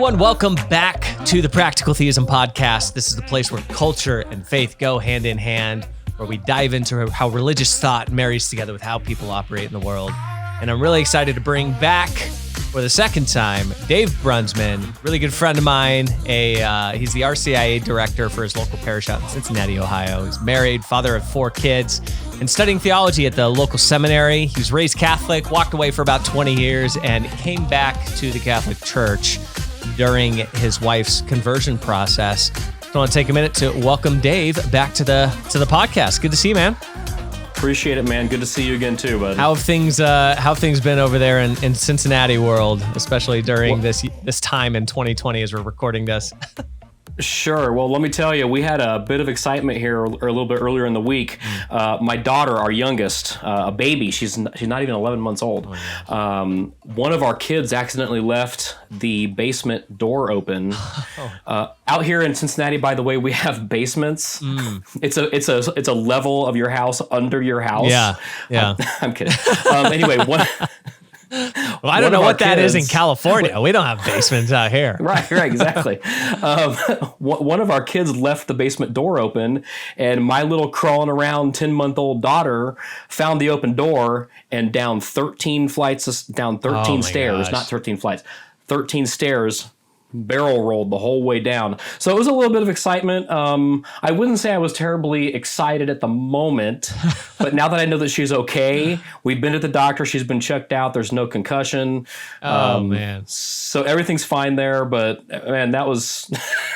everyone. Welcome back to the Practical Theism Podcast. This is the place where culture and faith go hand in hand, where we dive into how religious thought marries together with how people operate in the world. And I'm really excited to bring back, for the second time, Dave Brunsman, really good friend of mine. He's the RCIA director for his local parish out in Cincinnati, Ohio. He's married, father of 4 kids, and studying theology at the local seminary. He was raised Catholic, walked away for about 20 years, and came back to the Catholic Church during his wife's conversion process. So I want to take a minute to welcome Dave back to the podcast. Good to see you, man. Appreciate it, man. Good to see you again too, bud. How have things been over there in Cincinnati world, especially during this time in 2020 as we're recording this? Sure. Well, let me tell you, we had a bit of excitement here a little bit earlier in the week. My daughter, our youngest, a baby, she's not even 11 months old. One of our kids accidentally left the basement door open. Out here in Cincinnati, by the way, we have basements. It's a level of your house under your house. Yeah. I'm kidding. Anyway, well, I don't know what that is in California. We don't have basements out here. Right, exactly. One of our kids left the basement door open, and my little crawling around 10-month-old daughter found the open door and down 13 stairs, gosh. not 13 flights, 13 stairs, barrel rolled the whole way down. So it was a little bit of excitement. I wouldn't say I was terribly excited at the moment, but now that I know that she's okay, we've been to the doctor, she's been checked out, there's no concussion. Man. So everything's fine there, but man, that was...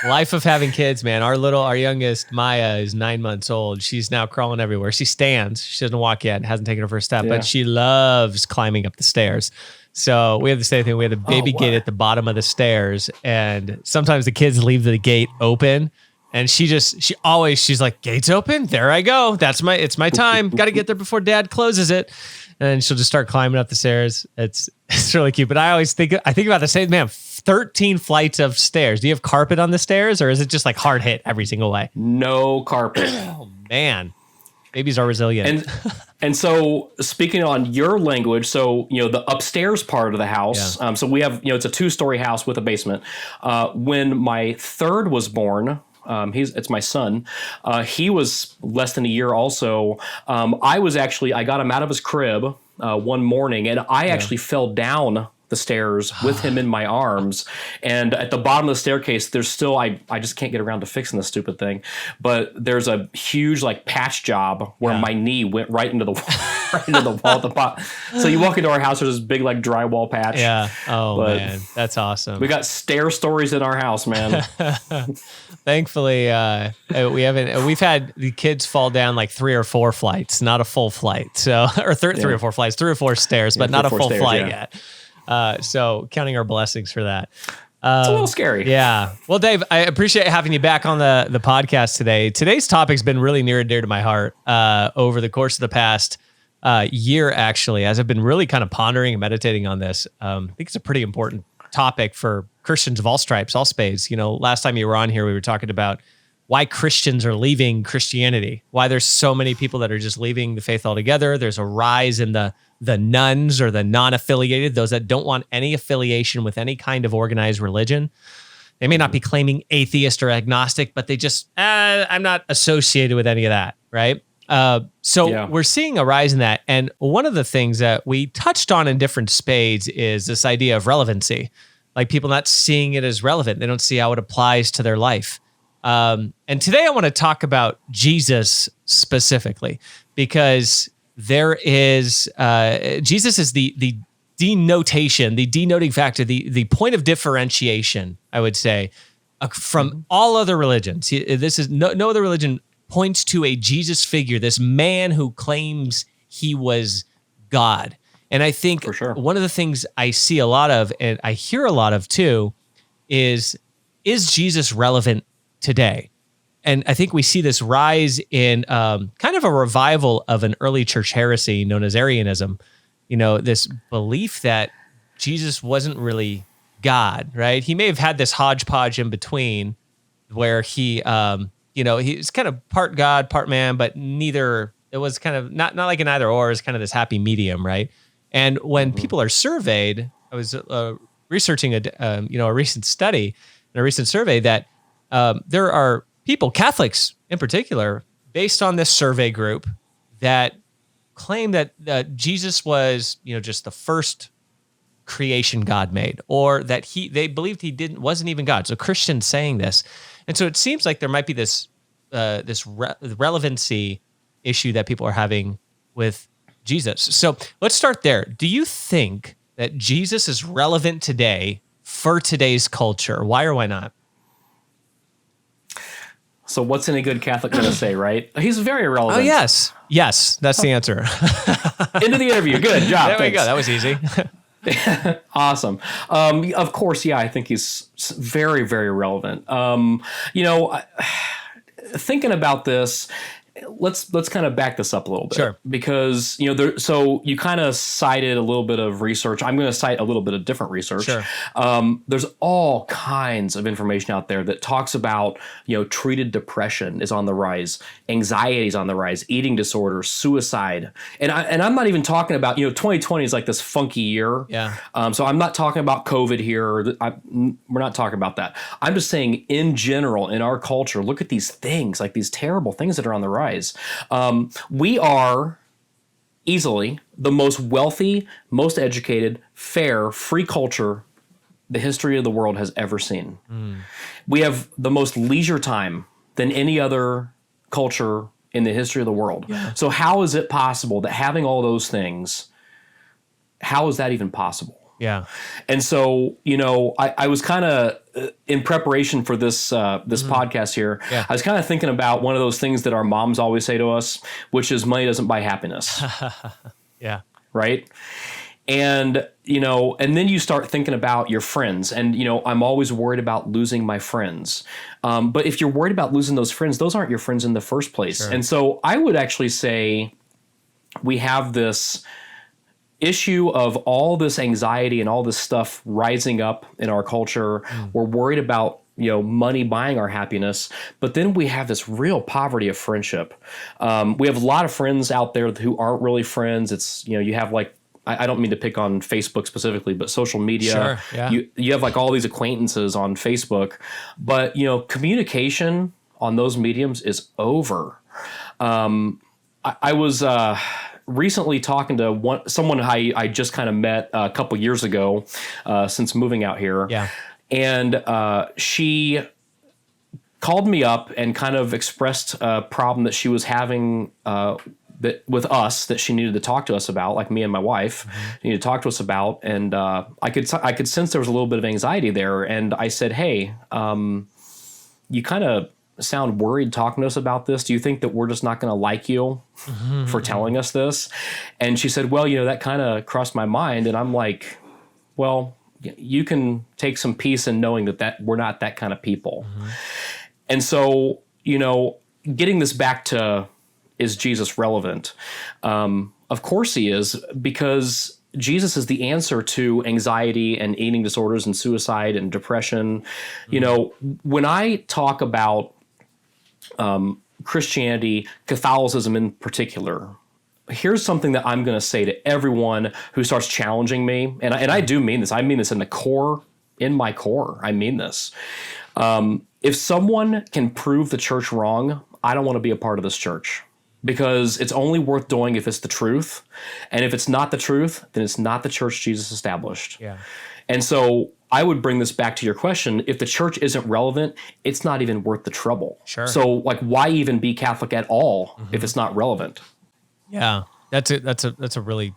Life of having kids, man. Our youngest, Maya, is 9 months old. She's now crawling everywhere. She stands. She doesn't walk yet, hasn't taken her first step, but she loves climbing up the stairs. So we have the same thing. We have the baby gate at the bottom of the stairs, and sometimes the kids leave the gate open, and she's like, gate's open? There I go. It's my time. Got to get there before dad closes it. And she'll just start climbing up the stairs. It's really cute. But I think about the same, man, 13 flights of stairs. Do you have carpet on the stairs, or is it just like hard hit every single way? No carpet. Oh man. Babies are resilient. And so speaking on your language, so, the upstairs part of the house, so we have, it's a 2-story house with a basement. When my third was born, it's my son, he was less than a year also. I got him out of his crib one morning, and I actually fell down the stairs with him in my arms, and at the bottom of the staircase there's still I just can't get around to fixing this stupid thing, but there's a huge patch job where my knee went right into the wall at the bottom. So you walk into our house, there's this big drywall patch. Man, that's awesome. We got stair stories in our house, man. Thankfully we've had the kids fall down 3 or 4 flights, not a full flight, so or 3 or 4 flights, 3 or 4 stairs, but not a full flight yet. So counting our blessings for that. It's a little scary. Yeah. Well, Dave, I appreciate having you back on the podcast today. Today's topic's been really near and dear to my heart over the course of the past year, actually, as I've been really kind of pondering and meditating on this. I think it's a pretty important topic for Christians of all stripes, all spades. Last time you were on here, we were talking about why Christians are leaving Christianity, why there's so many people that are just leaving the faith altogether. There's a rise in the nuns, or the non-affiliated, those that don't want any affiliation with any kind of organized religion. They may not be claiming atheist or agnostic, but they just, I'm not associated with any of that, right? We're seeing a rise in that. And one of the things that we touched on in different spades is this idea of relevancy, people not seeing it as relevant. They don't see how it applies to their life. And today I want to talk about Jesus specifically, because there is Jesus is the denotation, the denoting factor, the point of differentiation, I would say, from all other religions. This is no other religion points to a Jesus figure, this man who claims he was God. And I think one of the things I see a lot of, and I hear a lot of too, is Jesus relevant today? And I think we see this rise in kind of a revival of an early church heresy known as Arianism. This belief that Jesus wasn't really God, right? He may have had this hodgepodge in between where he was kind of part God, part man, but neither. It was kind of not like an either or. It's kind of this happy medium, right? And when people are surveyed, I was researching a recent study and a recent survey that there are people, Catholics in particular, based on this survey group, that claim that Jesus was, just the first creation God made, or that they believed he wasn't even God. So Christians saying this, and so it seems like there might be this relevancy issue that people are having with Jesus. So let's start there. Do you think that Jesus is relevant today for today's culture? Why or why not? So what's any good Catholic going to say, right? He's very relevant. Oh, yes. Yes, that's the answer. Into the interview. Good job. There we go. That was easy. Awesome. Of course, yeah, I think he's very, very relevant. Thinking about this, let's kind of back this up a little bit. Sure. Because, so you kind of cited a little bit of research. I'm going to cite a little bit of different research. Sure. There's all kinds of information out there that talks about, treated depression is on the rise, anxiety is on the rise, eating disorders, suicide. And I'm not even talking about, 2020 is like this funky year. Yeah. So I'm not talking about COVID here. We're not talking about that. I'm just saying in general, in our culture, look at these things, like these terrible things that are on the rise. We are easily the most wealthy, most educated, fair, free culture the history of the world has ever seen. We have the most leisure time than any other culture in the history of the world. Yeah. So how is it possible that having all those things, how is that even possible? Yeah. And so, I was kind of in preparation for this podcast here. Yeah. I was kind of thinking about one of those things that our moms always say to us, which is money doesn't buy happiness. Yeah. Right. And, and then you start thinking about your friends and, I'm always worried about losing my friends. But if you're worried about losing those friends, those aren't your friends in the first place. Sure. And so I would actually say we have this issue of all this anxiety and all this stuff rising up in our culture. We're worried about, money buying our happiness, but then we have this real poverty of friendship. We have a lot of friends out there who aren't really friends. It's, you have like, I don't mean to pick on Facebook specifically, but social media, sure, yeah. You have like all these acquaintances on Facebook, but communication on those mediums is over. I was, recently talking to someone I just kind of met a couple years ago since moving out here. Yeah. And she called me up and kind of expressed a problem that she was having with us that she needed to talk to us about, like me and my wife needed to talk to us about. And I could sense there was a little bit of anxiety there. And I said, hey, you kind of sound worried talking to us about this. Do you think that we're just not going to like you for telling us this? And she said, well, that kind of crossed my mind. And I'm like, well, you can take some peace in knowing that we're not that kind of people. And so, getting this back to, is Jesus relevant? Of course he is, because Jesus is the answer to anxiety and eating disorders and suicide and depression. When I talk about Christianity, Catholicism in particular, here's something that I'm going to say to everyone who starts challenging me. And I do mean this. I mean this in my core. I mean this. If someone can prove the church wrong, I don't want to be a part of this church, because it's only worth doing if it's the truth. And if it's not the truth, then it's not the church Jesus established. Yeah. And so I would bring this back to your question. If the church isn't relevant, it's not even worth the trouble. Sure. So like, why even be Catholic at all if it's not relevant? Yeah, that's a really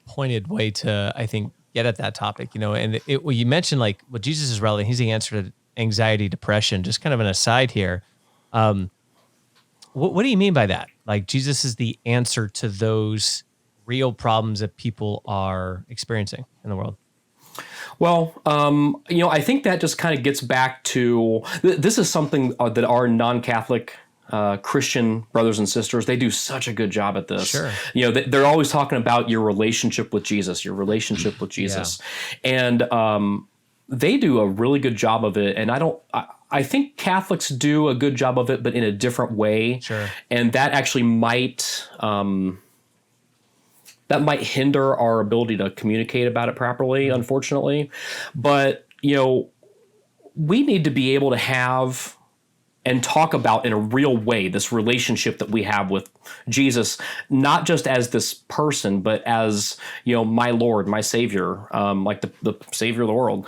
pointed way to, I think, get at that topic, and you mentioned like, well, Jesus is relevant. He's the answer to anxiety, depression. Just kind of an aside here. What do you mean by that? Like, Jesus is the answer to those real problems that people are experiencing in the world? Well, I think that just kind of gets back to, this is something that our non-Catholic Christian brothers and sisters, they do such a good job at this. Sure. They're always talking about your relationship with Jesus, And they do a really good job of it. And I think Catholics do a good job of it, but in a different way. Sure. And that actually might that might hinder our ability to communicate about it properly, unfortunately. But, we need to be able to have and talk about in a real way this relationship that we have with Jesus, not just as this person, but as, my Lord, my Savior, like the Savior of the world.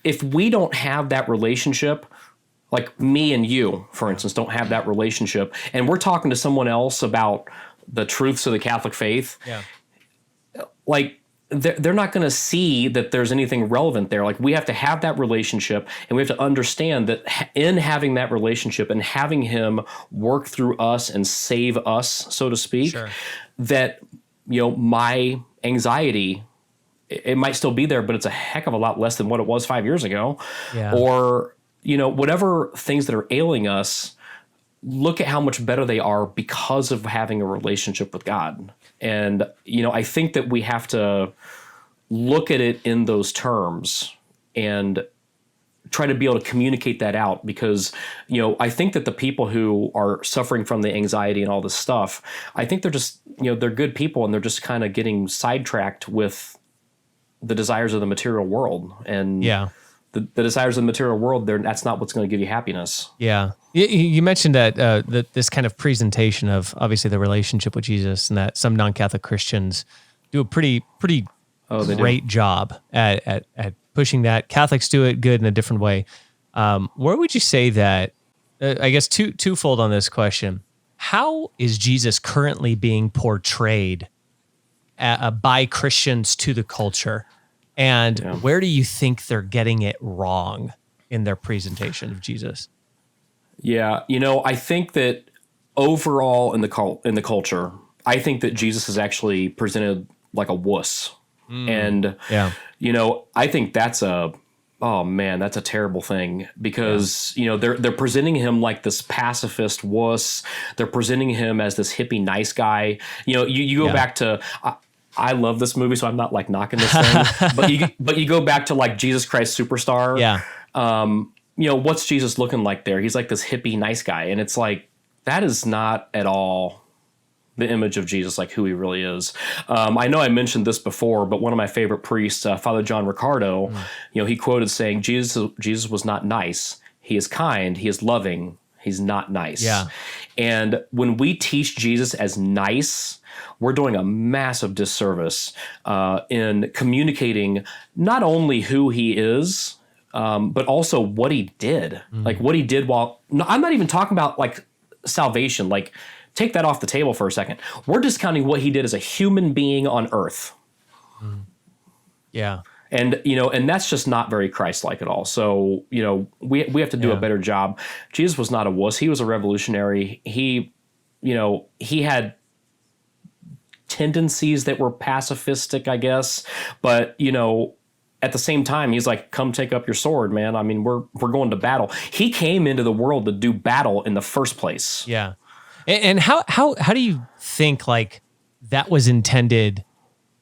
If we don't have that relationship, like me and you, for instance, don't have that relationship, and we're talking to someone else about the truths of the Catholic faith, like they're not going to see that there's anything relevant there. Like we have to have that relationship, and we have to understand that in having that relationship and having him work through us and save us, so to speak, that, my anxiety, it might still be there, but it's a heck of a lot less than what it was 5 years ago. Or, whatever things that are ailing us, look at how much better they are because of having a relationship with God. And, I think that we have to look at it in those terms and try to be able to communicate that out, because, I think that the people who are suffering from the anxiety and all this stuff, I think they're just, they're good people, and they're just kind of getting sidetracked with the desires of the material world. And the desires of the material world, that's not what's going to give you happiness. Yeah. You mentioned that this kind of presentation of obviously the relationship with Jesus, and that some non-Catholic Christians do a pretty great job at pushing that. Catholics do it good in a different way. Where would you say that, I guess twofold on this question, how is Jesus currently being portrayed by Christians to the culture? And where do you think they're getting it wrong in their presentation of Jesus? Yeah, I think that overall in the culture, I think that Jesus is actually presented like a wuss. And, I think that's that's a terrible thing, because, they're presenting him like this pacifist wuss. They're presenting him as this hippie nice guy. You go back to... I love this movie, so I'm not like knocking this thing. but you go back to like Jesus Christ Superstar. What's Jesus looking like there? He's like this hippie nice guy, and it's like that is not at all the image of Jesus, like who he really is. I know I mentioned this before, but one of my favorite priests, Father John Ricardo, he quoted saying, "Jesus was not nice. He is kind. He is loving. He's not nice." Yeah. And when we teach Jesus as nice, we're doing a massive disservice in communicating not only who he is, but also what he did. Like what he did I'm not even talking about like salvation. Like take that off the table for a second. We're discounting what he did as a human being on earth. Yeah. And, and that's just not very Christ-like at all. So, we have to do a better job. Jesus was not a wuss. He was a revolutionary. He had tendencies that were pacifistic, I guess. But, at the same time, he's like, come take up your sword, man. I mean, we're going to battle. He came into the world to do battle in the first place. Yeah. And how do you think like that was intended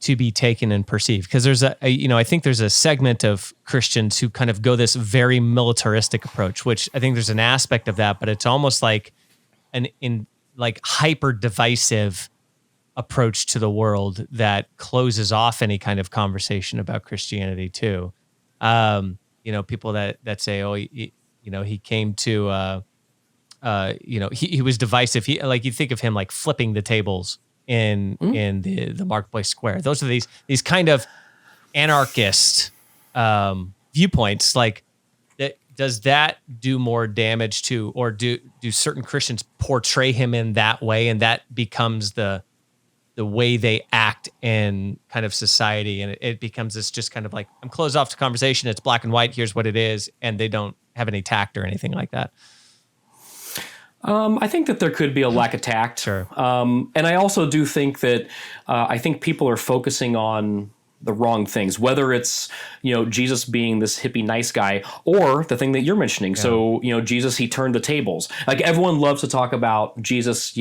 to be taken and perceived? Because there's I think there's a segment of Christians who kind of go this very militaristic approach, which I think there's an aspect of that, but it's almost like like hyper divisive approach to the world that closes off any kind of conversation about Christianity too. People that say, oh, he came to, he was divisive. You think of him like flipping the tables in the Marketplace Square. Those are these kind of anarchist viewpoints. Like, does that do more damage to, or do certain Christians portray him in that way, and that becomes the way they act in kind of society, and it becomes this just kind of like, I'm closed off to conversation. It's black and white. Here's what it is, and they don't have any tact or anything like that. I think that there could be a lack of tact. Sure. And I also do think that I think people are focusing on the wrong things, whether it's, Jesus being this hippie nice guy, or the thing that you're mentioning. Yeah. So, Jesus, he turned the tables. Like everyone loves to talk about Jesus,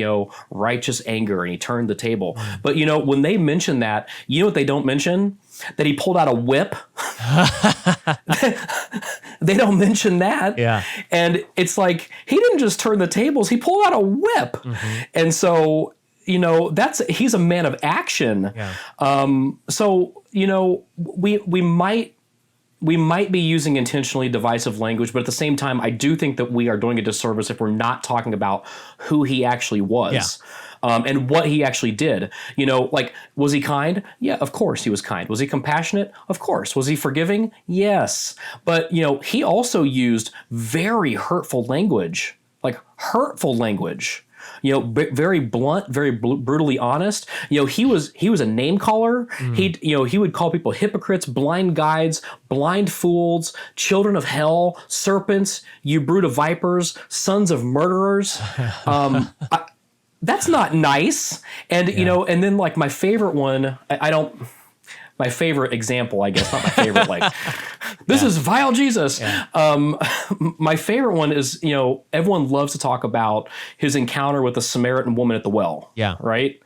righteous anger, and he turned the table. But, when they mention that, what they don't mention? That he pulled out a whip. They don't mention that. Yeah. And it's like, he didn't just turn the tables, he pulled out a whip. And so, he's a man of action. Yeah. So, we might be using intentionally divisive language, but at the same time, I do think that we are doing a disservice if we're not talking about who he actually was. And what he actually did. Was he kind? Yeah, of course he was kind. Was he compassionate? Of course. Was he forgiving? Yes. But, he also used very hurtful language, very blunt, very brutally honest. He was a name caller. He would call people hypocrites, blind guides, blind fools, children of hell, serpents, you brood of vipers, sons of murderers. That's not nice. And, and then like my favorite one, my favorite example, I guess, not my favorite, this is vile Jesus. Yeah. My favorite one is, everyone loves to talk about his encounter with the Samaritan woman at the well. Yeah. Right.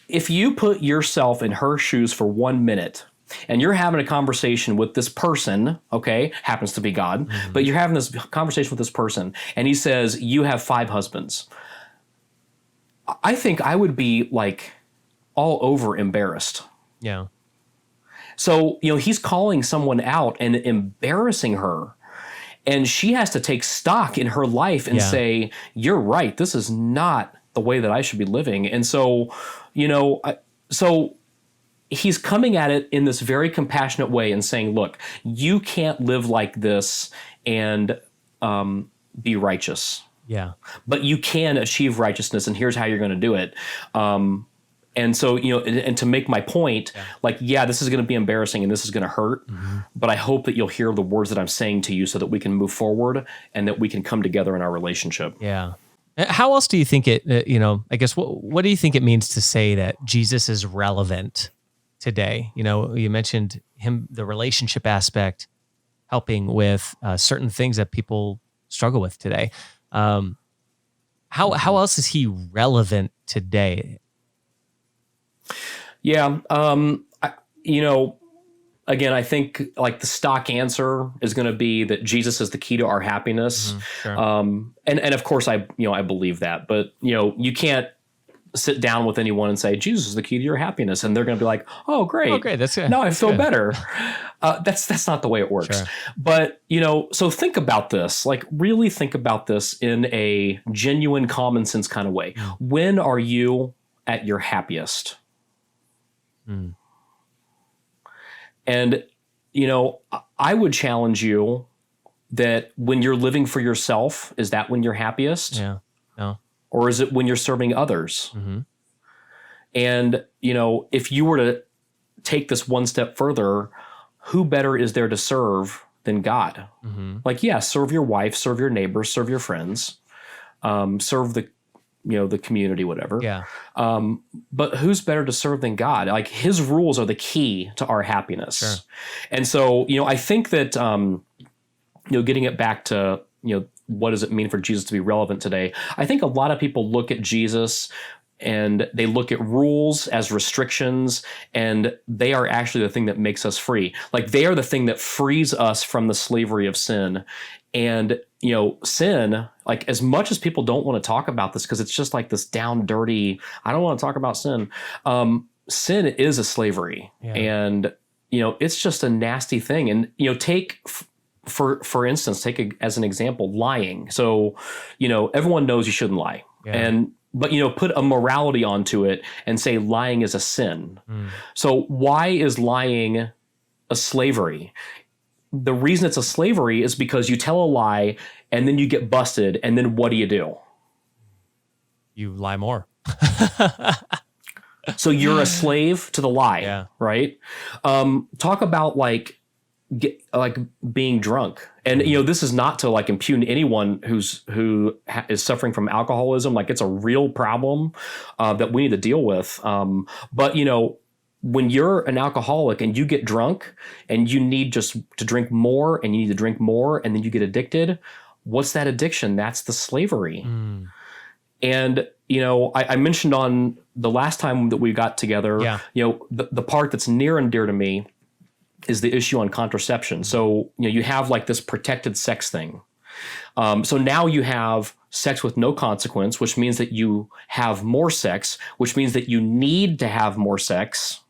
If you put yourself in her shoes for 1 minute and you're having a conversation with this person, okay, happens to be God, but you're having this conversation with this person and he says, you have 5 husbands. I think I would be all over embarrassed. Yeah. So, he's calling someone out and embarrassing her. And she has to take stock in her life and say, you're right. This is not the way that I should be living. And so, so he's coming at it in this very compassionate way and saying, look, you can't live like this and be righteous. Yeah. But you can achieve righteousness, and here's how you're going to do it. And so, and to make my point, this is going to be embarrassing and this is going to hurt, but I hope that you'll hear the words that I'm saying to you so that we can move forward and that we can come together in our relationship. Yeah. How else do you think it, I guess, what do you think it means to say that Jesus is relevant today? You mentioned the relationship aspect, helping with certain things that people struggle with today. How else is he relevant today? Yeah. Again, I think the stock answer is going to be that Jesus is the key to our happiness. Sure. And of course I believe that, but you can't sit down with anyone and say, Jesus is the key to your happiness. And they're going to be like, oh, great. Oh, great. That's good. Now I feel good. Better. That's not the way it works. Sure. But, so think about this, really think about this in a genuine common sense kind of way. When are you at your happiest? And, I would challenge you that when you're living for yourself, is that when you're happiest? Yeah. No. Or is it when you're serving others? And, if you were to take this one step further, who better is there to serve than God? Serve your wife, serve your neighbors, serve your friends, serve the community, whatever. Yeah. But who's better to serve than God? His rules are the key to our happiness. Sure. And so, I think that, getting it back to, what does it mean for Jesus to be relevant today? I think a lot of people look at Jesus and they look at rules as restrictions, and they are actually the thing that makes us free. They are the thing that frees us from the slavery of sin. And, sin, as much as people don't want to talk about this because it's just this down dirty, I don't want to talk about sin. Sin is a slavery. Yeah. And, it's just a nasty thing. And, take for instance, as an example, lying. So, everyone knows you shouldn't lie. Yeah. But put a morality onto it and say lying is a sin. So why is lying a slavery? The reason it's a slavery is because you tell a lie and then you get busted, and then what do? You lie more. So you're a slave to the lie, right? Talk about being drunk. And, this is not to impugn anyone who is suffering from alcoholism. It's a real problem that we need to deal with. But, when you're an alcoholic and you get drunk and you need just to drink more and you need to drink more and then you get addicted, what's that addiction? That's the slavery. And, I mentioned on the last time that we got together, the part that's near and dear to me is the issue on contraception. So, you have this protected sex thing. So now you have sex with no consequence, which means that you have more sex, which means that you need to have more sex.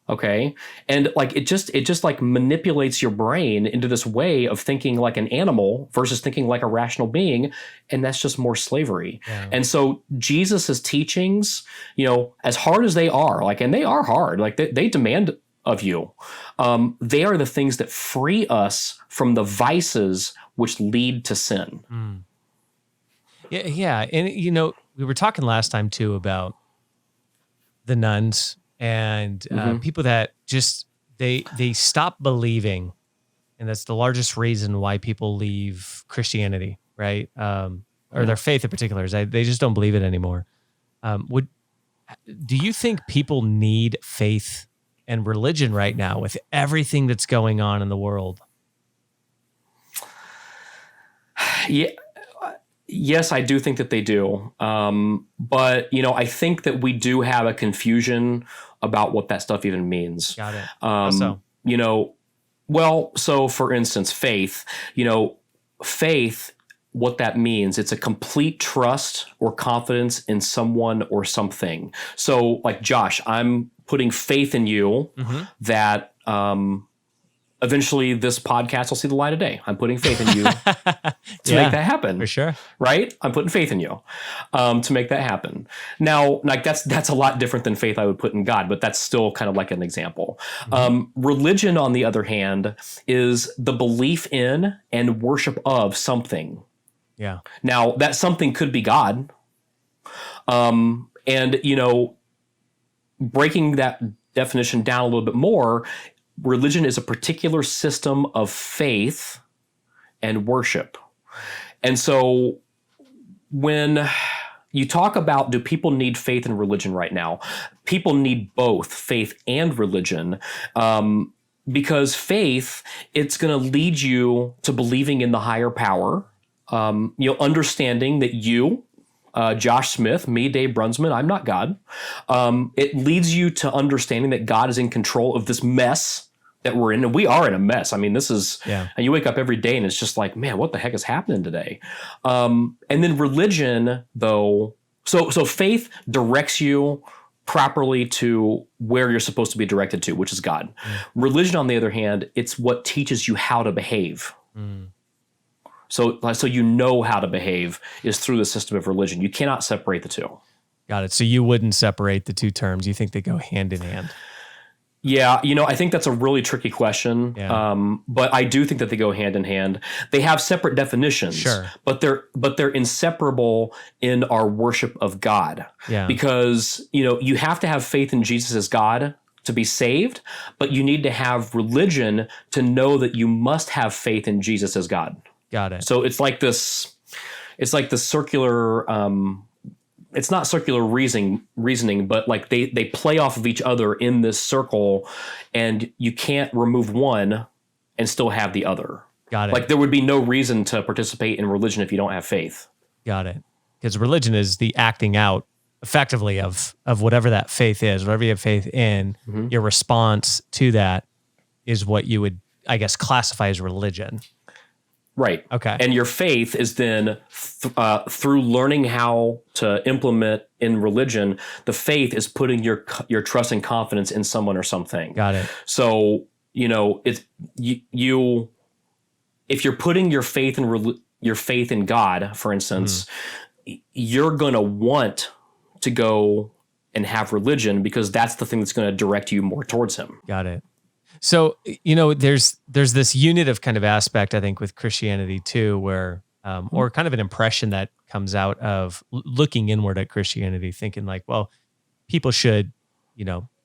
Okay. And like it just like manipulates your brain into this way of thinking like an animal versus thinking like a rational being. And that's just more slavery. Yeah. And so Jesus's teachings, as hard as they are, like, and they are hard, like they demand of you. They are the things that free us from the vices which lead to sin. Yeah. And, we were talking last time too about the nuns and people that just, they stop believing. And that's the largest reason why people leave Christianity, right? Or their faith in particular, is they just don't believe it anymore. Do you think people need faith and religion right now with everything that's going on in the world? Yeah. Yes, I do think that they do. But, I think that we do have a confusion about what that stuff even means. Got it. So for instance, faith, faith, what that means, it's a complete trust or confidence in someone or something. So like Josh, I'm putting faith in you that eventually this podcast will see the light of day. I'm putting faith in you to make that happen. For sure. Right? I'm putting faith in you to make that happen. Now, like that's a lot different than faith I would put in God, but that's still kind of like an example. Religion, on the other hand, is the belief in and worship of something. Yeah. Now, that something could be God. And, breaking that definition down a little bit more, religion is a particular system of faith and worship. And so when you talk about, do people need faith and religion right now? People need both faith and religion, because faith, it's going to lead you to believing in the higher power, understanding that you, Josh Smith, me, Dave Brunsman, I'm not God. It leads you to understanding that God is in control of this mess that we're in. And we are in a mess. I mean, this is, and you wake up every day and it's just like, man, what the heck is happening today? And then religion, though, so faith directs you properly to where you're supposed to be directed to, which is God. Religion, on the other hand, it's what teaches you how to behave. So you know how to behave is through the system of religion. You cannot separate the two. Got it. So you wouldn't separate the two terms. You think they go hand in hand? Yeah, I think that's a really tricky question. Yeah. But I do think that they go hand in hand. They have separate definitions, sure, but they're inseparable in our worship of God. Yeah. Because, you have to have faith in Jesus as God to be saved, but you need to have religion to know that you must have faith in Jesus as God. Got it. So it's like the circular, it's not circular reasoning, but like they play off of each other in this circle, and you can't remove one and still have the other. Got it. Like there would be no reason to participate in religion if you don't have faith. Got it. Because religion is the acting out effectively of whatever that faith is, whatever you have faith in, your response to that is what you would, I guess, classify as religion. Right. Okay. And your faith is then through learning how to implement in religion, the faith is putting your trust and confidence in someone or something. Got it. So, it's you if you're putting your faith in God, for instance, you're going to want to go and have religion because that's the thing that's going to direct you more towards him. Got it. So, there's this unitive kind of aspect, I think, with Christianity too, where, or kind of an impression that comes out of looking inward at Christianity, thinking like, well, people should,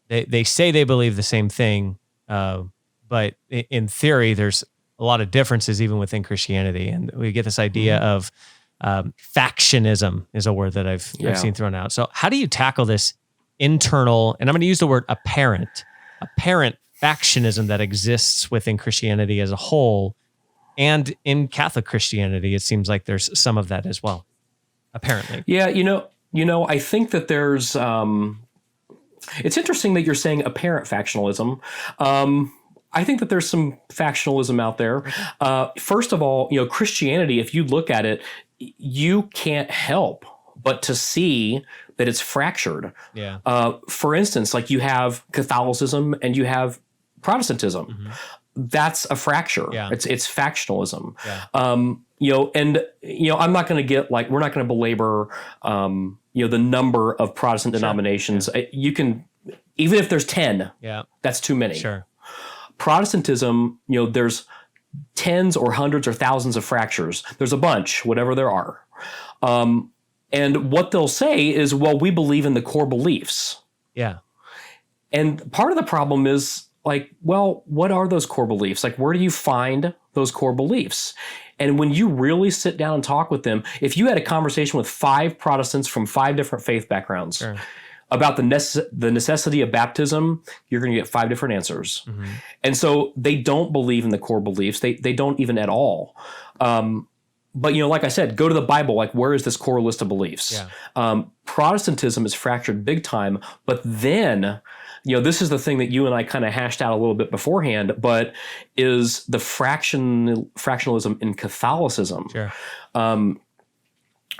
they say they believe the same thing, but in theory, there's a lot of differences even within Christianity. And we get this idea of factionism is a word that I've seen thrown out. So how do you tackle this internal, and I'm going to use the word apparent factionism that exists within Christianity as a whole, and in Catholic Christianity, it seems like there's some of that as well, apparently. Yeah, I think that there's, it's interesting that you're saying apparent factionalism. I think that there's some factionalism out there. First of all, Christianity, if you look at it, you can't help but to see that it's fractured. Yeah. For instance, like you have Catholicism and you have Protestantism. Mm-hmm. That's a fracture. Yeah. It's factionalism. Yeah. I'm not going to get like, we're not going to belabor, the number of Protestant denominations. Yeah. You can, even if there's 10, that's too many. Sure. Protestantism, there's tens or hundreds or thousands of fractures. There's a bunch, whatever there are. And what they'll say is, well, we believe in the core beliefs. Yeah. And part of the problem is like, well, what are those core beliefs? Like, where do you find those core beliefs? And when you really sit down and talk with them, if you had a conversation with 5 Protestants from 5 different faith backgrounds about the necessity of baptism, you're going to get 5 different answers. Mm-hmm. And so they don't believe in the core beliefs. They don't even at all. But, like I said, go to the Bible. Like, where is this core list of beliefs? Yeah. Protestantism is fractured big time. But then, this is the thing that you and I kind of hashed out a little bit beforehand, but is the fractionalism in Catholicism. Sure.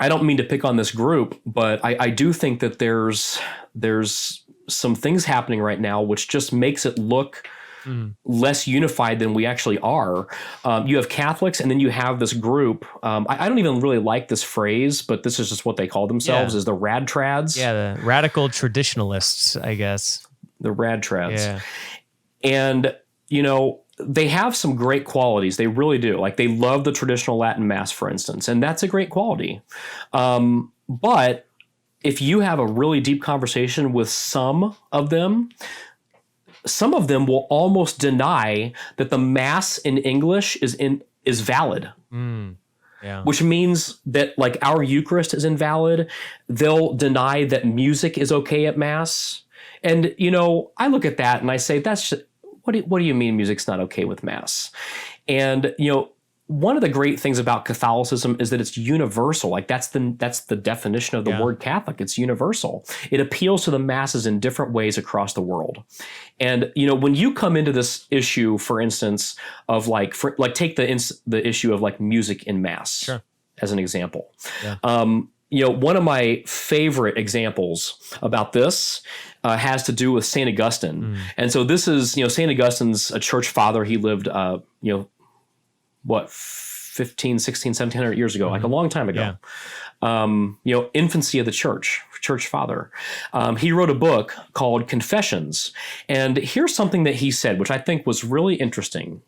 I don't mean to pick on this group, but I do think that there's some things happening right now which just makes it look less unified than we actually are. You have Catholics, and then you have this group. I don't even really like this phrase, but this is just what they call themselves, is the rad trads. Yeah, the radical traditionalists, I guess. The rad trads. Yeah. And, they have some great qualities. They really do. Like, they love the traditional Latin Mass, for instance, and that's a great quality. But if you have a really deep conversation with some of them will almost deny that the Mass in English is valid. Yeah. Which means that, like, our Eucharist is invalid. They'll deny that music is okay at Mass. And, I look at that and I say, what do you mean music's not okay with Mass? And, one of the great things about Catholicism is that it's universal. Like, that's the definition of the word Catholic. It's universal. It appeals to the masses in different ways across the world. And, when you come into this issue, for instance, of take the issue of like music in Mass as an example. Yeah. One of my favorite examples about this has to do with St. Augustine. And so this is, St. Augustine's a church father. He lived, 15, 16, 1700 years ago, like a long time ago. Yeah. Infancy of the church father. He wrote a book called Confessions. And here's something that he said, which I think was really interesting.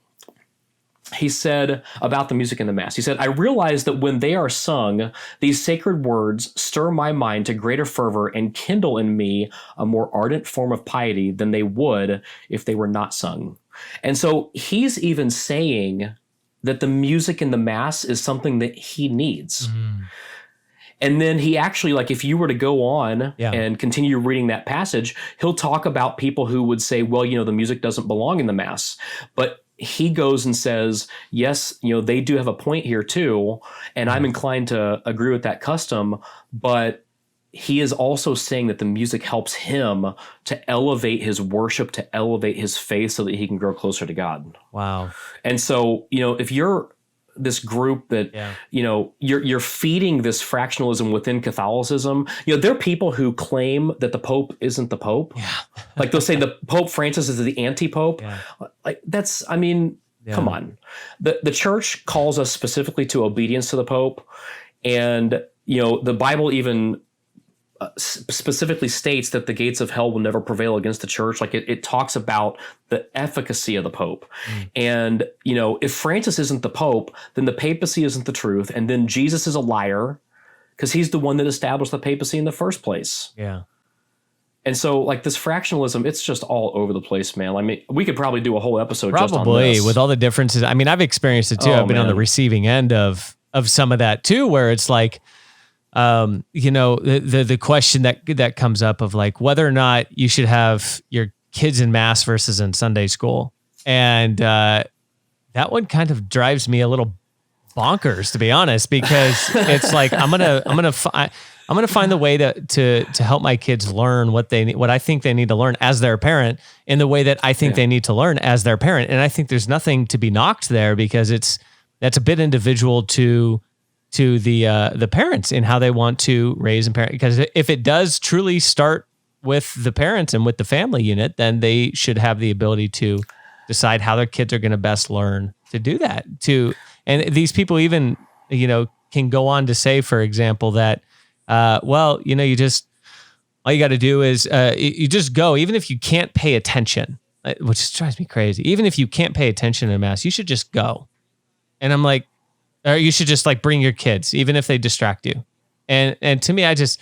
He said about the music in the Mass, he said, "I realize that when they are sung, these sacred words stir my mind to greater fervor and kindle in me a more ardent form of piety than they would if they were not sung." And so he's even saying that the music in the Mass is something that he needs. And then he actually, like, if you were to go on and continue reading that passage, he'll talk about people who would say, well, the music doesn't belong in the Mass. But he goes and says, yes, they do have a point here too, and I'm inclined to agree with that custom, but he is also saying that the music helps him to elevate his worship, to elevate his faith so that he can grow closer to God. Wow. And so, if you're this group that, you're feeding this fractionalism within Catholicism, there are people who claim that the Pope isn't the Pope. Yeah. Like, they'll say the Pope Francis is the anti-Pope. Yeah. Like, come on. The church calls us specifically to obedience to the Pope. And, the Bible even specifically states that the gates of hell will never prevail against the church. Like, it talks about the efficacy of the Pope. And, if Francis isn't the Pope, then the papacy isn't the truth. And then Jesus is a liar because he's the one that established the papacy in the first place. Yeah. And so, like, this fractionalism, it's just all over the place, man. I mean, we could probably do a whole episode just on this. With all the differences. I mean, I've experienced it too. I've been on the receiving end of some of that too, where it's like, the question that comes up of like whether or not you should have your kids in Mass versus in Sunday school. And that one kind of drives me a little bonkers, to be honest, because it's like, I'm going to find the way to help my kids learn what I think they need to learn as their parent in the way that I think they need to learn as their parent. And I think there's nothing to be knocked there because that's a bit individual to the parents in how they want to raise and parent. Because if it does truly start with the parents and with the family unit, then they should have the ability to decide how their kids are going to best learn to do that. And these people even, can go on to say, for example, that, all you got to do is you just go, even if you can't pay attention, which drives me crazy. Even if you can't pay attention in mass, you should just go. And I'm like, or you should just like bring your kids, even if they distract you. And to me, I just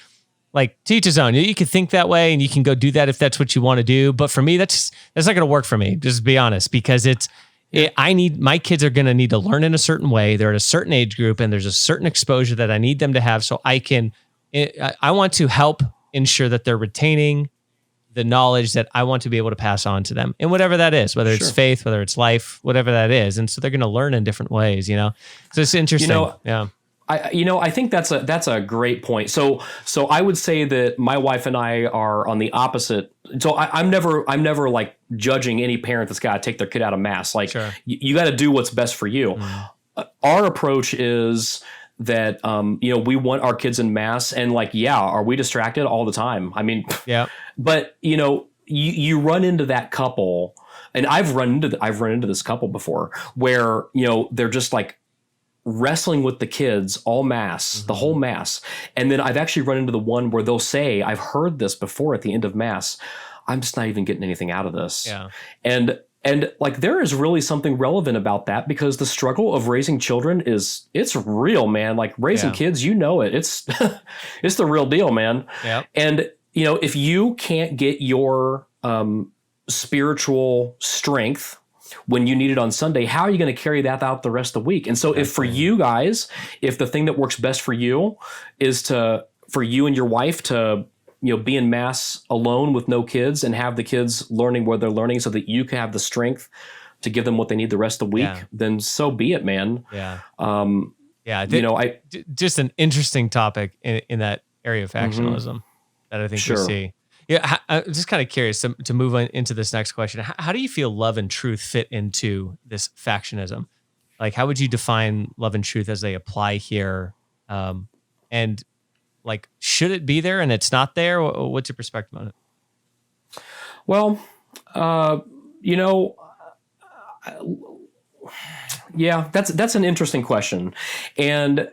like to each his own. You can think that way and you can go do that if that's what you want to do. But for me, that's not going to work for me. Just to be honest, because my kids are going to need to learn in a certain way. They're at a certain age group and there's a certain exposure that I need them to have. So I want to help ensure that they're retaining the knowledge that I want to be able to pass on to them, and whatever that is, whether it's faith, whether it's life, whatever that is. And so they're going to learn in different ways, So it's interesting. Yeah. I think that's a great point. So I would say that my wife and I are on the opposite. So I'm never like judging any parent that's got to take their kid out of mass. Like you got to do what's best for you. Our approach is that, we want our kids in mass, and like, are we distracted all the time? I mean, but you run into that couple, and I've run into this couple before where, they're just like wrestling with the kids all mass, the whole mass. And then I've actually run into the one where they'll say, I've heard this before at the end of mass, I'm just not even getting anything out of this. Yeah. And like, there is really something relevant about that, because the struggle of raising children it's real, man. Like raising kids, it's, it's the real deal, man. Yep. And, if you can't get your spiritual strength when you need it on Sunday, how are you going to carry that out the rest of the week? And so if for you guys, if the thing that works best for you is for you and your wife to, be in mass alone with no kids and have the kids learning where they're learning so that you can have the strength to give them what they need the rest of the week, then so be it, man. Yeah. Just an interesting topic in that area of factionalism that I think we see. Yeah, I'm just kind of curious to move on into this next question. How do you feel love and truth fit into this factionism? Like, how would you define love and truth as they apply here? And like, should it be there and it's not there? What's your perspective on it? Well, that's an interesting question. And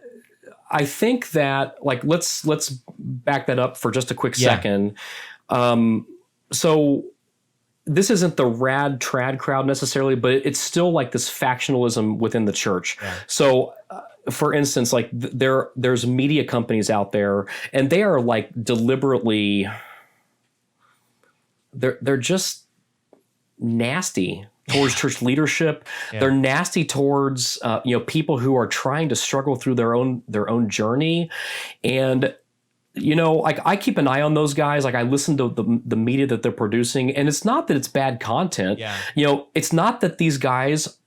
I think that, like, let's back that up for just a quick second. So this isn't the rad trad crowd necessarily, but it's still like this factionalism within the church. Yeah. So, for instance, like there's media companies out there, and they are like deliberately, they're just nasty towards church leadership. Yeah. They're nasty towards people who are trying to struggle through their own journey. And like I keep an eye on those guys. Like I listen to the media that they're producing, and it's not that it's bad content. Yeah. It's not that these guys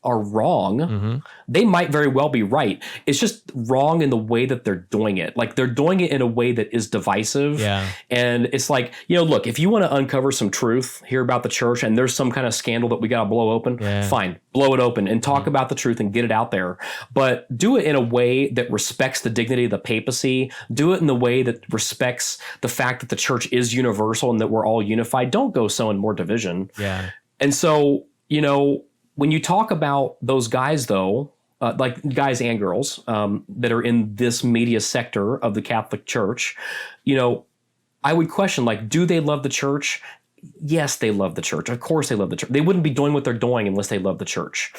are wrong. Mm-hmm. They might very well be right. It's just wrong in the way that they're doing it. Like they're doing it in a way that is divisive. Yeah. And it's like, look, if you want to uncover some truth here about the church and there's some kind of scandal that we got to blow open, fine, blow it open and talk about the truth and get it out there. But do it in a way that respects the dignity of the papacy. Do it in the way that respects the fact that the church is universal and that we're all unified. Don't go sowing more division. Yeah. And so, when you talk about those guys, though, like guys and girls that are in this media sector of the Catholic Church, I would question, like, do they love the church? Yes, they love the church. Of course they love the church. They wouldn't be doing what they're doing unless they love the church.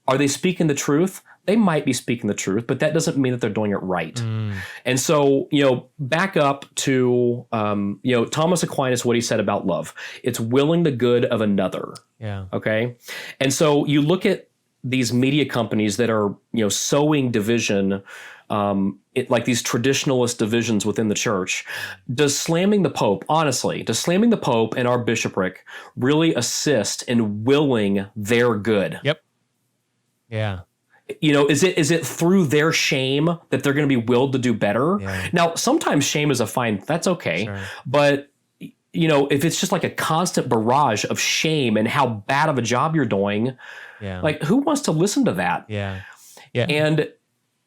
Are they speaking the truth? They might be speaking the truth, but that doesn't mean that they're doing it right. Mm. And so, back up to, Thomas Aquinas, what he said about love. It's willing the good of another. Yeah. Okay. And so you look at these media companies that are, sowing division, like these traditionalist divisions within the church. Does slamming the Pope and our bishopric really assist in willing their good? Yep. Yeah. Is it through their shame that they're going to be willed to do better? Yeah. Now, sometimes shame is a fine, that's okay. Sure. But, if it's just like a constant barrage of shame and how bad of a job you're doing, like who wants to listen to that? Yeah. Yeah. And,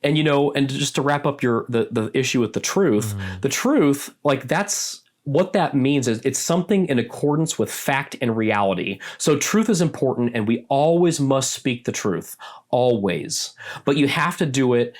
And, and just to wrap up the issue with the truth, like that's what that means is it's something in accordance with fact and reality. So truth is important, and we always must speak the truth, always. But you have to do it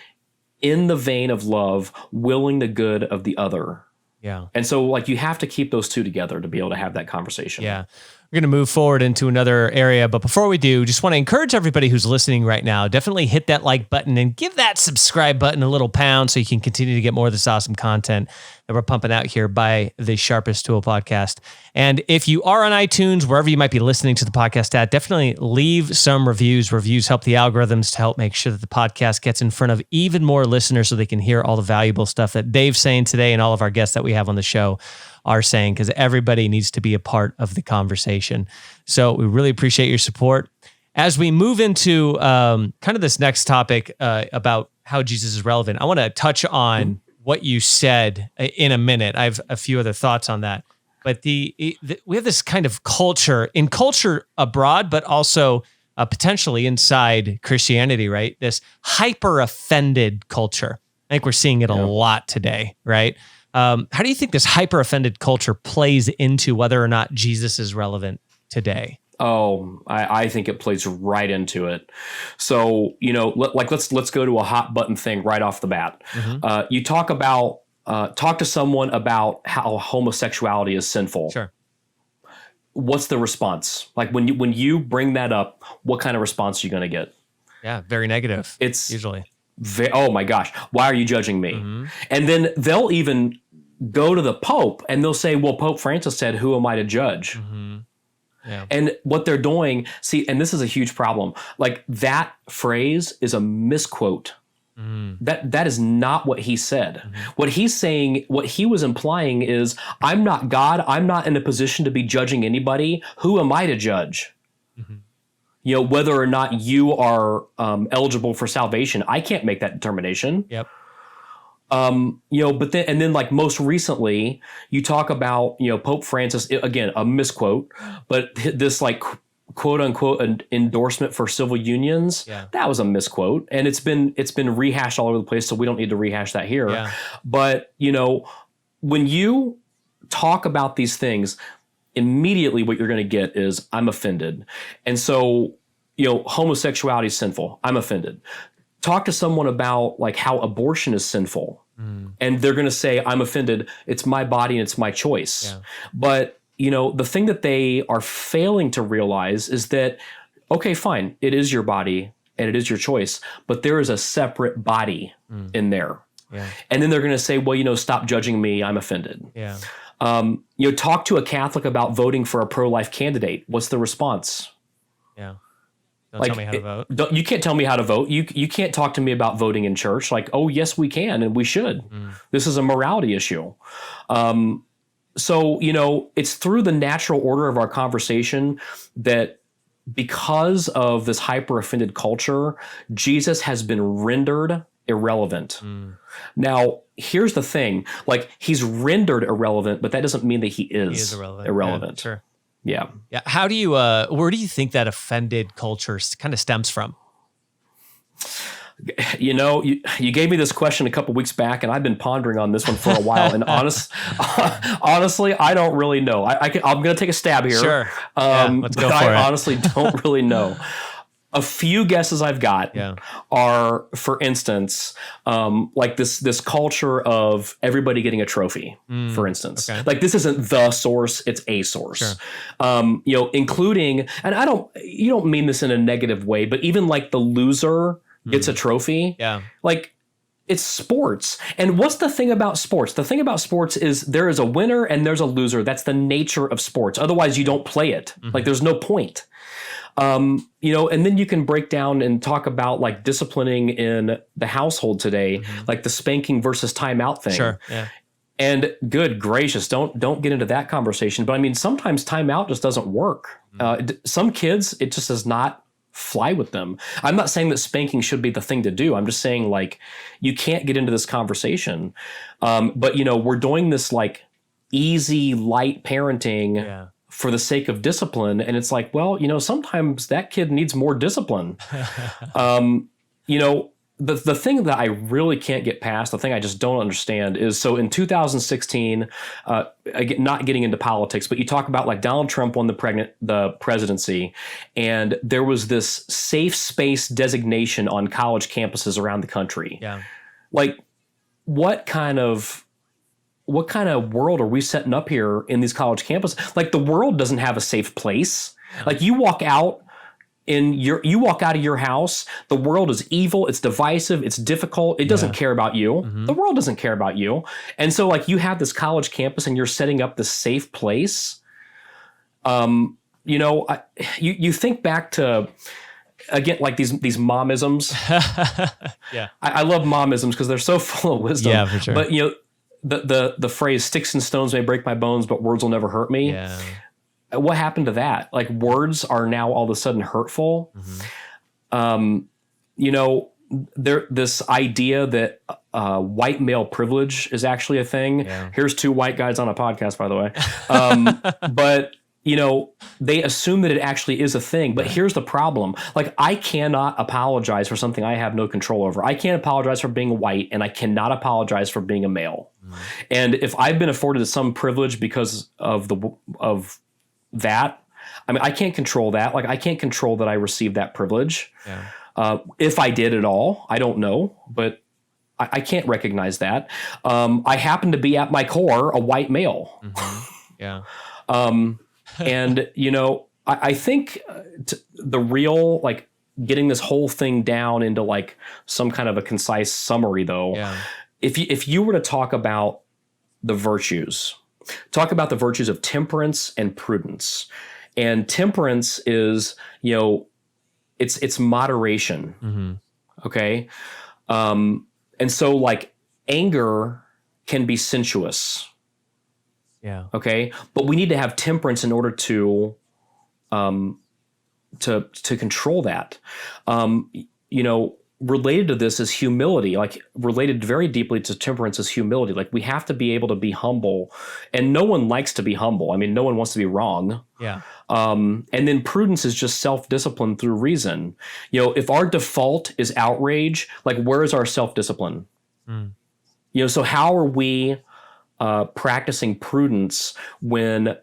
in the vein of love, willing the good of the other. Yeah. And so like you have to keep those two together to be able to have that conversation. Yeah. We're going to move forward into another area. But before we do, just want to encourage everybody who's listening right now, definitely hit that like button and give that subscribe button a little pound so you can continue to get more of this awesome content that we're pumping out here by the Sharpest Tool podcast. And if you are on iTunes, wherever you might be listening to the podcast at, definitely leave some reviews. Reviews help the algorithms to help make sure that the podcast gets in front of even more listeners so they can hear all the valuable stuff that Dave's saying today and all of our guests that we have on the show are saying, because everybody needs to be a part of the conversation. So we really appreciate your support. As we move into kind of this next topic about how Jesus is relevant, I want to touch on what you said in a minute. I have a few other thoughts on that. But we have this kind of culture abroad, but also potentially inside Christianity, right? This hyper-offended culture. I think we're seeing it a lot today, right? How do you think this hyper-offended culture plays into whether or not Jesus is relevant today? Oh, I think it plays right into it. So, let's go to a hot button thing right off the bat. You talk to someone about how homosexuality is sinful. Sure. What's the response? Like when you bring that up, what kind of response are you going to get? Yeah, very negative. It's usually. Oh my gosh, why are you judging me? And then they'll even go to the Pope and they'll say, well, Pope Francis said, who am I to judge? Yeah. And what they're doing, and this is a huge problem. Like that phrase is a misquote. That is not what he said. What he's saying, what he was implying is, I'm not God. I'm not in a position to be judging anybody. Who am I to judge? Whether or not you are eligible for salvation. I can't make that determination. Yep. But then like most recently, you talk about, Pope Francis, again, a misquote, but this like quote unquote an endorsement for civil unions. Yeah. That was a misquote. And it's been rehashed all over the place. So we don't need to rehash that here. Yeah. But, when you talk about these things, immediately what you're going to get is I'm offended. And so, homosexuality is sinful. I'm offended. Talk to someone about like how abortion is sinful. And they're going to say, I'm offended. It's my body and it's my choice. Yeah. But, the thing that they are failing to realize is that, okay, fine, it is your body and it is your choice, but there is a separate body in there. Yeah. And then they're going to say, well, stop judging me. I'm offended. Yeah. Talk to a Catholic about voting for a pro-life candidate. What's the response? Yeah. Don't tell me how to vote. You can't tell me how to vote. You can't talk to me about voting in church. Like, oh, yes, we can and we should. This is a morality issue. So, it's through the natural order of our conversation that because of this hyper-offended culture, Jesus has been rendered irrelevant. Now, here's the thing. Like, he's rendered irrelevant, but that doesn't mean that he is irrelevant. Yeah, sure. Yeah. Yeah. How do you, where do you think that offended culture kind of stems from? You gave me this question a couple weeks back, and I've been pondering on this one for a while. And honestly, I don't really know. I'm going to take a stab here. Sure. Let's go but for it. I honestly don't really know. A few guesses I've got are, for instance, like this culture of everybody getting a trophy, for instance. Okay. Like this isn't the source, it's a source. Sure. Including, and you don't mean this in a negative way, but even like the loser gets a trophy. Yeah. Like it's sports. And what's the thing about sports? The thing about sports is there is a winner and there's a loser. That's the nature of sports. Otherwise you don't play it. Like there's no point. And then you can break down and talk about like disciplining in the household today, like the spanking versus timeout thing. Sure. Yeah. And good gracious, don't get into that conversation. But I mean, sometimes timeout just doesn't work. Some kids, it just does not fly with them. I'm not saying that spanking should be the thing to do. I'm just saying like, you can't get into this conversation. But we're doing this like easy, light parenting. Yeah. For the sake of discipline. And it's like, well, sometimes that kid needs more discipline. the thing that I really can't get past, the thing I just don't understand is, so in 2016, again, not getting into politics, but you talk about like Donald Trump won the presidency, and there was this safe space designation on college campuses around the country. Yeah. Like, what kind of world are we setting up here in these college campuses? Like, the world doesn't have a safe place. No. Like, you walk out of your house, the world is evil, it's divisive, it's difficult, it doesn't care about you. Mm-hmm. The world doesn't care about you. And so like you have this college campus and you're setting up this safe place. You think back to, again, like these momisms. Yeah. I love momisms because they're so full of wisdom. Yeah, for sure. But the phrase "sticks and stones may break my bones, but words will never hurt me." Yeah. What happened to that? Like, words are now all of a sudden hurtful. Mm-hmm. This idea that white male privilege is actually a thing. Yeah. Here's two white guys on a podcast, by the way. But they assume that it actually is a thing. But here's the problem. Like, I cannot apologize for something I have no control over. I can't apologize for being white, and I cannot apologize for being a male. Mm-hmm. And if I've been afforded some privilege because of that, I mean, I can't control that. Like, I can't control that I received that privilege. Yeah. If I did at all, I don't know, but I can't recognize that. I happen to be at my core a white male. Mm-hmm. Yeah. And, I think the real, like, getting this whole thing down into like some kind of a concise summary, though, if you were to talk about the virtues, talk about the virtues of temperance and prudence. And temperance is, it's moderation. Mm-hmm. Okay. And so like anger can be sensuous. Yeah. Okay. But we need to have temperance in order to control that. Related to this is humility, like related very deeply to temperance is humility. Like, we have to be able to be humble, and no one likes to be humble. I mean, no one wants to be wrong. Yeah. And then prudence is just self-discipline through reason. If our default is outrage, like, where is our self-discipline? Mm. So how are we practicing prudence when,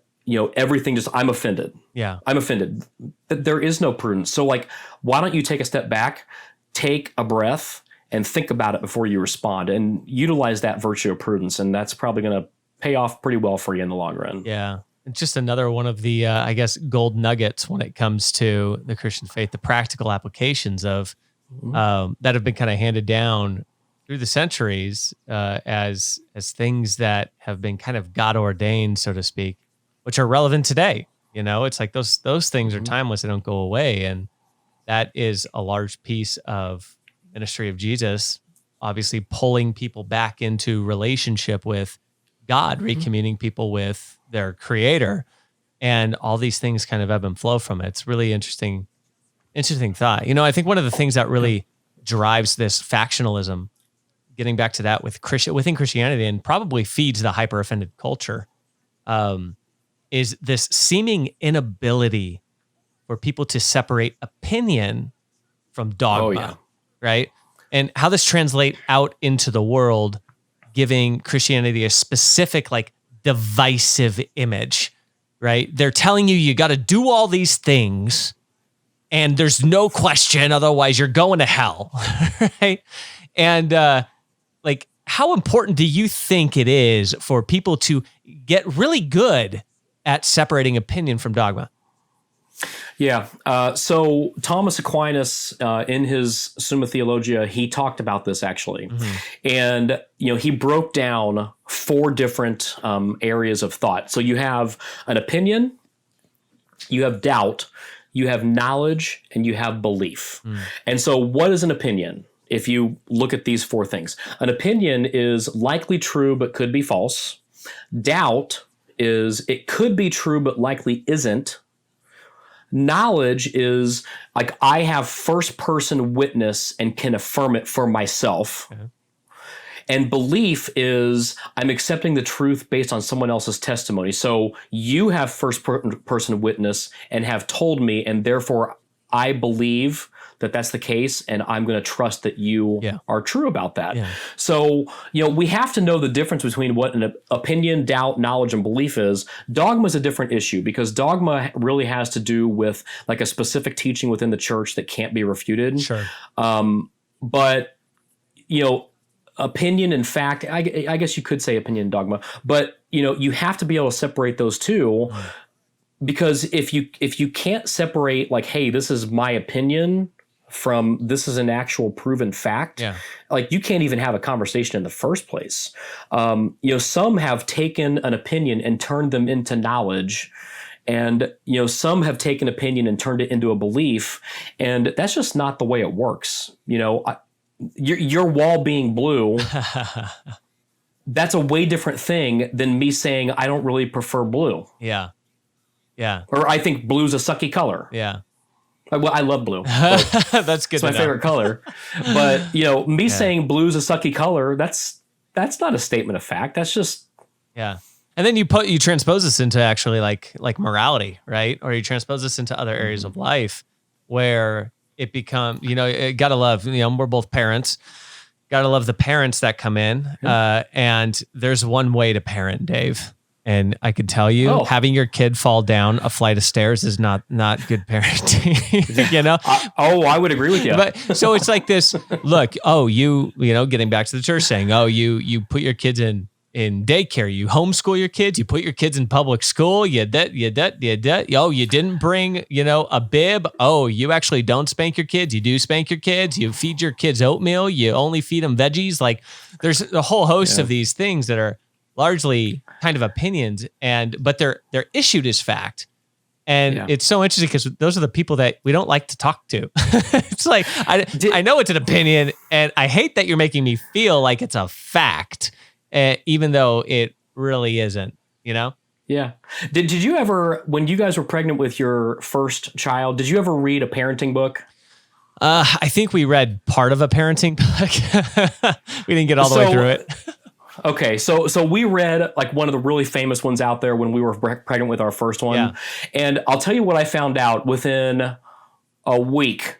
everything just, I'm offended. Yeah. I'm offended. There is no prudence. So like, why don't you take a step back, take a breath, and think about it before you respond, and utilize that virtue of prudence. And that's probably going to pay off pretty well for you in the long run. Yeah. It's just another one of the, gold nuggets when it comes to the Christian faith, the practical applications of that have been kind of handed down through the centuries as things that have been kind of God ordained, so to speak, which are relevant today. It's like those things are timeless. They don't go away. And that is a large piece of ministry of Jesus, obviously pulling people back into relationship with God, recommuning people with their creator, and all these things kind of ebb and flow from it. It's really interesting thought. I think one of the things that really drives this factionalism, getting back to that within Christianity, and probably feeds the hyper offended culture, is this seeming inability for people to separate opinion from dogma, right? And how this translate out into the world, giving Christianity a specific, like, divisive image, right? They're telling you got to do all these things, and there's no question, otherwise you're going to hell, right? And how important do you think it is for people to get really good at separating opinion from dogma? Yeah. So Thomas Aquinas, in his Summa Theologia, he talked about this actually. Mm-hmm. And, he broke down 4 different areas of thought. So you have an opinion, you have doubt, you have knowledge, and you have belief. Mm. And so what is an opinion? If you look at these 4 things, an opinion is likely true, but could be false. Doubt is it could be true, but likely isn't. Knowledge is like, I have first person witness and can affirm it for myself. Okay. And belief is I'm accepting the truth based on someone else's testimony. So you have first person witness and have told me, and therefore I believe that that's the case, and I'm going to trust that you are true about that. Yeah. So, we have to know the difference between what an opinion, doubt, knowledge, and belief is. Dogma is a different issue because dogma really has to do with like a specific teaching within the church that can't be refuted. Sure. But, opinion and fact, I guess you could say opinion and dogma, but, you have to be able to separate those two. Because if you can't separate like, hey, this is my opinion from this is an actual proven fact, like you can't even have a conversation in the first place. Some have taken an opinion and turned them into knowledge, and some have taken opinion and turned it into a belief, and that's just not the way it works. Your wall being blue. That's a way different thing than me saying I don't really prefer blue. Yeah. Yeah. Or I think blue's a sucky color. Yeah. Well, I love blue. That's good. It's my favorite color. But, me saying blue's a sucky color, that's not a statement of fact. That's just. Yeah. And then you transpose this into actually like morality, right? Or you transpose this into other areas of life where it becomes, gotta love, we're both parents. Gotta love the parents that come in. And there's one way to parent, Dave. And I could tell you, having your kid fall down a flight of stairs is not good parenting. I would agree with you. But so it's like this. Look, getting back to the church saying, you put your kids in daycare, you homeschool your kids, you put your kids in public school, you didn't bring a bib. Oh, you actually don't spank your kids. You do spank your kids. You feed your kids oatmeal. You only feed them veggies. Like there's a whole host of these things that are largely kind of opinions, but they're issued as fact. And it's so interesting because those are the people that we don't like to talk to. It's like, I know it's an opinion, and I hate that you're making me feel like it's a fact, even though it really isn't, Yeah. Did you ever, when you guys were pregnant with your first child, did you ever read a parenting book? I think we read part of a parenting book. We didn't get all the way through it. Okay, so we read like one of the really famous ones out there when we were pregnant with our first one. And I'll tell you what I found out within a week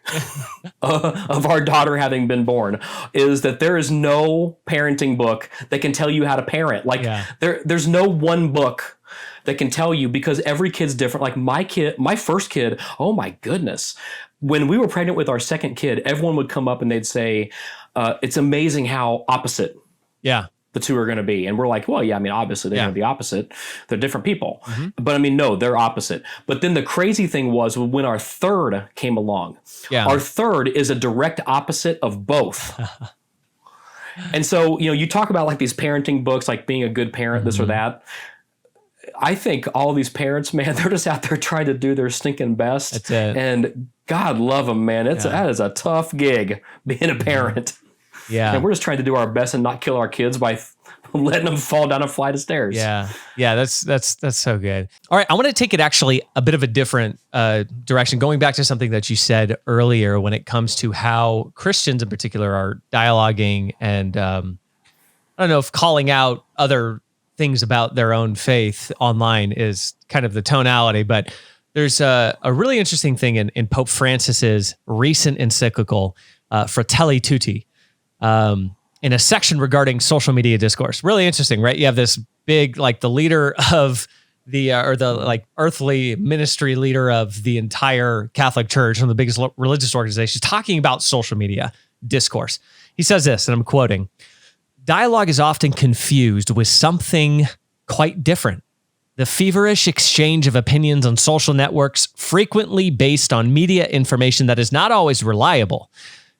of our daughter having been born is that there is no parenting book that can tell you how to parent. Like there's no one book that can tell you, because every kid's different. Like my first kid, oh my goodness. When we were pregnant with our second kid, everyone would come up and they'd say, it's amazing how opposite the two are going to be. And we're like, well, obviously they're going to be opposite. They're different people. But no, they're opposite. But then the crazy thing was when our third came along, our third is a direct opposite of both. And so, you talk about like these parenting books, like being a good parent, this or that. I think all these parents, man, they're just out there trying to do their stinking best. That's it. And God love them, man. That is a tough gig being a parent. Yeah. And we're just trying to do our best and not kill our kids by letting them fall down a flight of stairs. Yeah. Yeah. That's so good. All right. I want to take it actually a bit of a different direction, going back to something that you said earlier when it comes to how Christians in particular are dialoguing and I don't know if calling out other things about their own faith online is kind of the tonality, but there's a really interesting thing in Pope Francis's recent encyclical, Fratelli Tutti, in a section regarding social media discourse. Really interesting, right? You have this big, like the leader of the, or the like earthly ministry leader of the entire Catholic Church, one of the biggest religious organizations, talking about social media discourse. He says this, and I'm quoting, "Dialogue is often confused with something quite different. The feverish exchange of opinions on social networks, frequently based on media information that is not always reliable.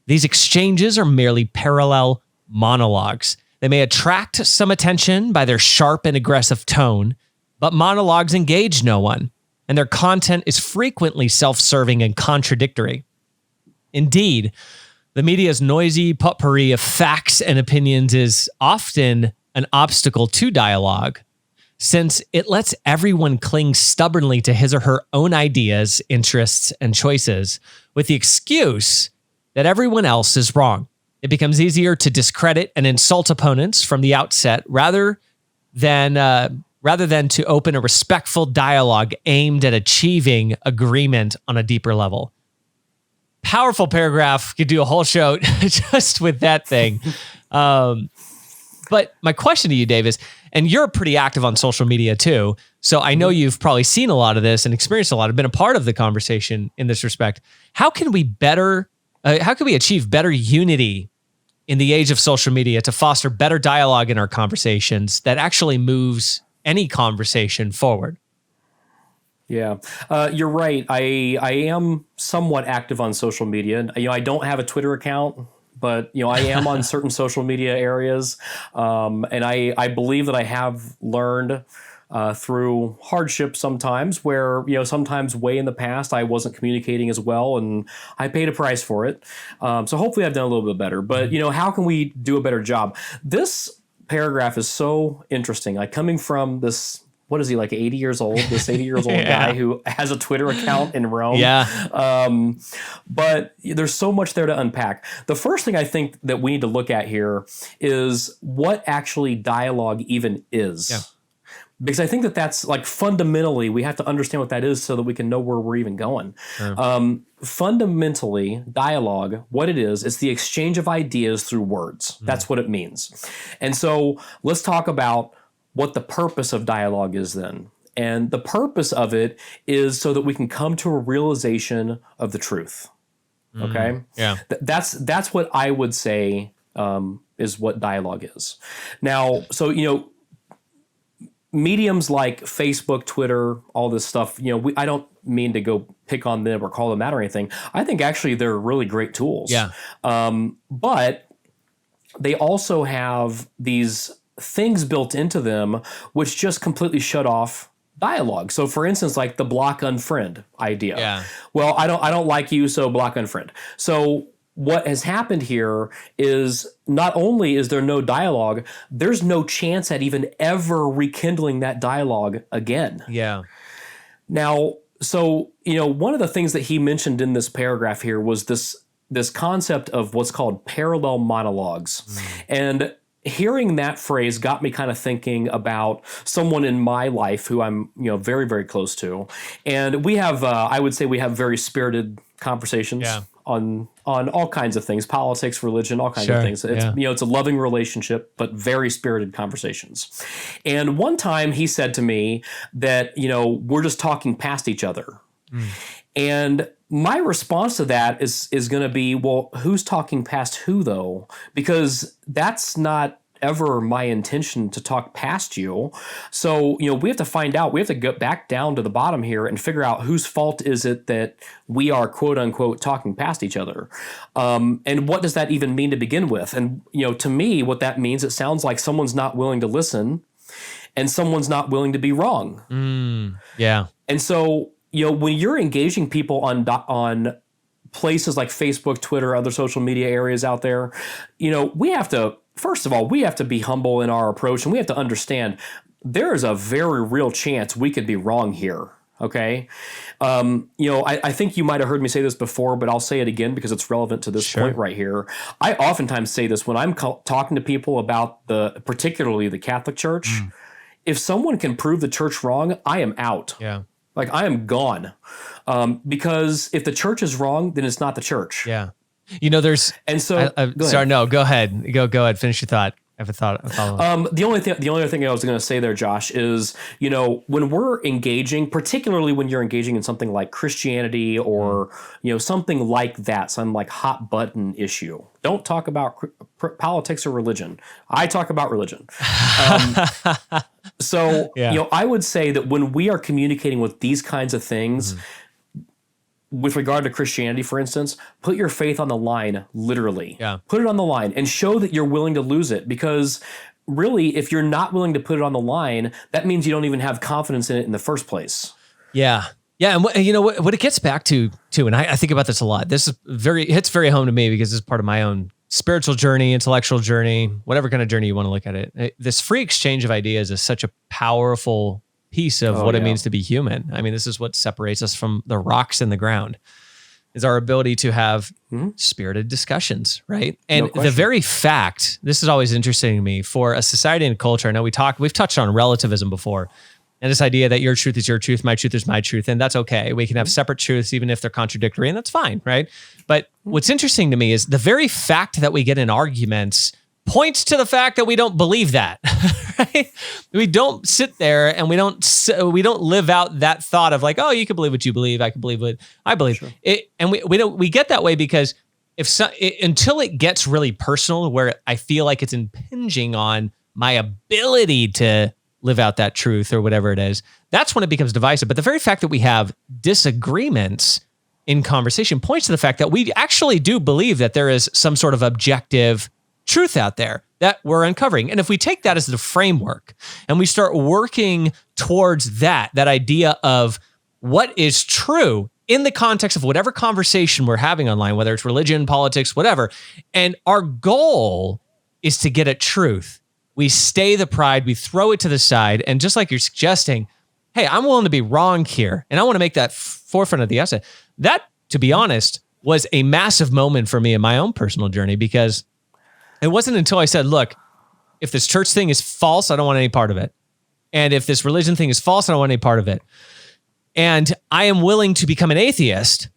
These exchanges are merely parallel monologues. They may attract some attention by their sharp and aggressive tone, but monologues engage no one, and their content is frequently self-serving and contradictory. Indeed, the media's noisy potpourri of facts and opinions is often an obstacle to dialogue, since it lets everyone cling stubbornly to his or her own ideas, interests, and choices, with the excuse that everyone else is wrong. It becomes easier to discredit and insult opponents from the outset rather than to open a respectful dialogue aimed at achieving agreement on a deeper level." powerful paragraph. Could do a whole show just with that thing. But my question to you, Dave, is, and you're pretty active on social media too, so I know you've probably seen a lot of this and experienced a lot, been a part of the conversation in this respect. How can we achieve better unity in the age of social media to foster better dialogue in our conversations that actually moves any conversation forward? Yeah, you're right. I am somewhat active on social media. I don't have a Twitter account, but I am on certain social media areas, and I believe that I have learned through hardship sometimes, where sometimes way in the past I wasn't communicating as well, and I paid a price for it. So hopefully I've done a little bit better. But how can we do a better job? This paragraph is so interesting. Like, coming from this. What is he, like 80 years old? This 80 years old guy who has a Twitter account in Rome. Yeah. But there's so much there to unpack. The first thing I think that we need to look at here is what actually dialogue even is. Yeah. Because I think that that's, like, fundamentally, we have to understand what that is so that we can know where we're even going. Fundamentally, dialogue, what it is, it's the exchange of ideas through words. That's what it means. And so let's talk about what the purpose of dialogue is then. And the purpose of it is so that we can come to a realization of the truth. Okay? Yeah. That's what I would say is what dialogue is. Now, so, mediums like Facebook, Twitter, all this stuff, I don't mean to go pick on them or call them out or anything. I think actually they're really great tools. Yeah. But they also have these things built into them which just completely shut off dialogue. So for instance, like the block unfriend idea. Yeah. Well, I don't like you, so block unfriend. So what has happened here is not only is there no dialogue, there's no chance at even ever rekindling that dialogue again. Yeah. Now, so, one of the things that he mentioned in this paragraph here was this concept of what's called parallel monologues. And hearing that phrase got me kind of thinking about someone in my life who I'm, very, very close to. And we have, I would say we have very spirited conversations on all kinds of things, politics, religion, all kinds of things. It's, it's a loving relationship, but very spirited conversations. And one time he said to me that, we're just talking past each other. And my response to that is going to be, well, who's talking past who, though? Because that's not ever my intention to talk past you. So, we have to find out, we have to get back down to the bottom here and figure out whose fault is it that we are, quote unquote, talking past each other. And what does that even mean to begin with? And, to me, what that means, it sounds like someone's not willing to listen and someone's not willing to be wrong. Yeah. And so, when you're engaging people on places like Facebook, Twitter, other social media areas out there, we have to, first of all, we have to be humble in our approach, and we have to understand there is a very real chance we could be wrong here. Okay. I think you might have heard me say this before, but I'll say it again because it's relevant to this point right here. I oftentimes say this when I'm talking to people about particularly the Catholic Church. If someone can prove the church wrong, I am out. Yeah. Like, I am gone. Because if the church is wrong, then it's not the church. Yeah. There's, and so, sorry, no, go ahead. Go ahead. Finish your thought. I have a thought. The only thing I was going to say there, Josh, is, when we're engaging, particularly when you're engaging in something like Christianity or, something like that, some like hot button issue. Don't talk about politics or religion. I talk about religion. So, I would say that when we are communicating with these kinds of things, with regard to Christianity, for instance, put your faith on the line, literally. Yeah. Put it on the line and show that you're willing to lose it, because really, if you're not willing to put it on the line, that means you don't even have confidence in it in the first place. Yeah. Yeah. And what it gets back to too, and I think about this a lot. This is hits very home to me because it's part of my own spiritual journey, intellectual journey, whatever kind of journey you want to look at it. This free exchange of ideas is such a powerful piece of what it means to be human. I mean, this is what separates us from the rocks in the ground, is our ability to have spirited discussions, right? And the very fact, this is always interesting to me, for a society and culture, I know we've touched on relativism before, And this idea that your truth is your truth, my truth is my truth, and that's okay. We can have separate truths even if they're contradictory, and that's fine, right? But what's interesting to me is the very fact that we get in arguments points to the fact that we don't believe that, right? We don't sit there and we don't live out that thought of like, oh, you can believe what you believe, I can believe what I believe. Sure. And we get that way because until it gets really personal, where I feel like it's impinging on my ability to live out that truth or whatever it is, that's when it becomes divisive. But the very fact that we have disagreements in conversation points to the fact that we actually do believe that there is some sort of objective truth out there that we're uncovering. And if we take that as the framework and we start working towards that idea of what is true in the context of whatever conversation we're having online, whether it's religion, politics, whatever, and our goal is to get at truth, we stay the pride, we throw it to the side, and just like you're suggesting, hey, I'm willing to be wrong here, and I want to make that forefront of the essay. That, to be honest, was a massive moment for me in my own personal journey, because it wasn't until I said, look, if this church thing is false, I don't want any part of it. And if this religion thing is false, I don't want any part of it. And I am willing to become an atheist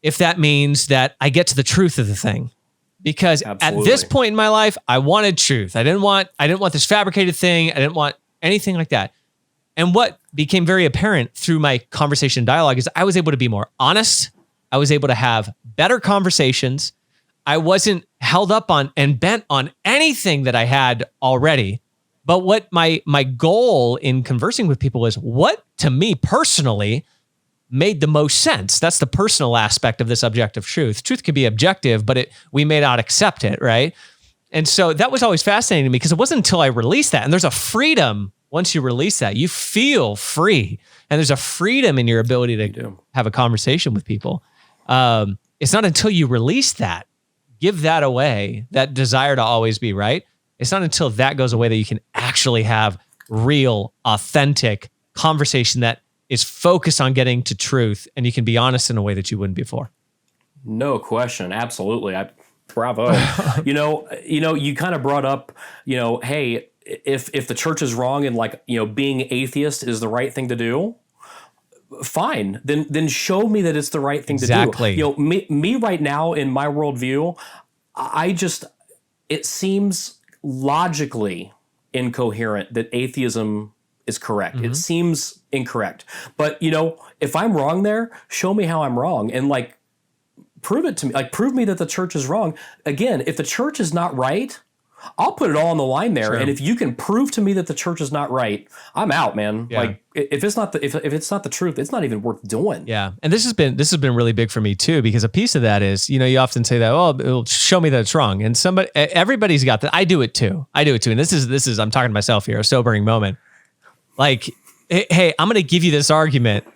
if that means that I get to the truth of the thing. Because Absolutely. At this point in my life, I wanted truth. I didn't want this fabricated thing. I didn't want anything like that. And what became very apparent through my conversation dialogue is I was able to be more honest. I was able to have better conversations. I wasn't held up on and bent on anything that I had already. But what my goal in conversing with people is what, to me personally, made the most sense. That's the personal aspect of this objective truth. Truth can be objective, but we may not accept it, right? And so that was always fascinating to me because it wasn't until I released that, and there's a freedom once you release that, you feel free, and there's a freedom in your ability to have a conversation with people. It's not until you release that, give that away, that desire to always be right. It's not until that goes away that you can actually have real, authentic conversation that is focused on getting to truth, and you can be honest in a way that you wouldn't before. No question. Absolutely. Bravo. You kind of brought up, hey, if the church is wrong and being atheist is the right thing to do, fine. Then show me that it's the right thing to do. Exactly. Me right now in my worldview, it seems logically incoherent that atheism is correct. Mm-hmm. It seems incorrect. But, if I'm wrong there, show me how I'm wrong. And prove it to me. Prove me that the church is wrong. Again, if the church is not right, I'll put it all on the line there. True. And if you can prove to me that the church is not right, I'm out, man. Yeah. If it's not the truth, it's not even worth doing. Yeah. And this has been really big for me too, because a piece of that is, you often say that, oh, it'll show me that it's wrong. And everybody's got that. I do it too. And this is, I'm talking to myself here, a sobering moment. Hey, I'm going to give you this argument.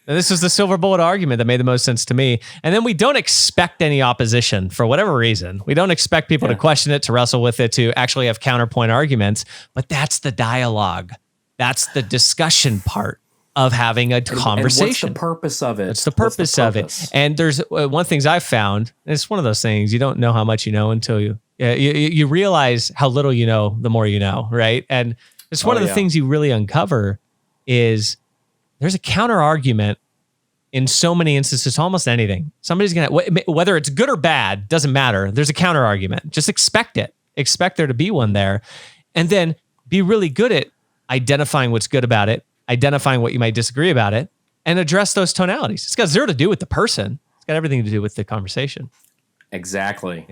And this was the silver bullet argument that made the most sense to me. And then we don't expect any opposition for whatever reason. We don't expect people to question it, to wrestle with it, to actually have counterpoint arguments. But that's the dialogue. That's the discussion part of having a conversation. And what's the purpose of it? It's the purpose of it. And there's one things I've found. It's one of those things you don't know how much you know until you realize how little you know the more you know, right? And it's one of the things you really uncover is there's a counter argument in so many instances to almost anything. Somebody's going to, whether it's good or bad, doesn't matter. There's a counter argument. Just expect it. Expect there to be one there. And then be really good at identifying what's good about it, identifying what you might disagree about it, and address those tonalities. It's got zero to do with the person. It's got everything to do with the conversation. Exactly.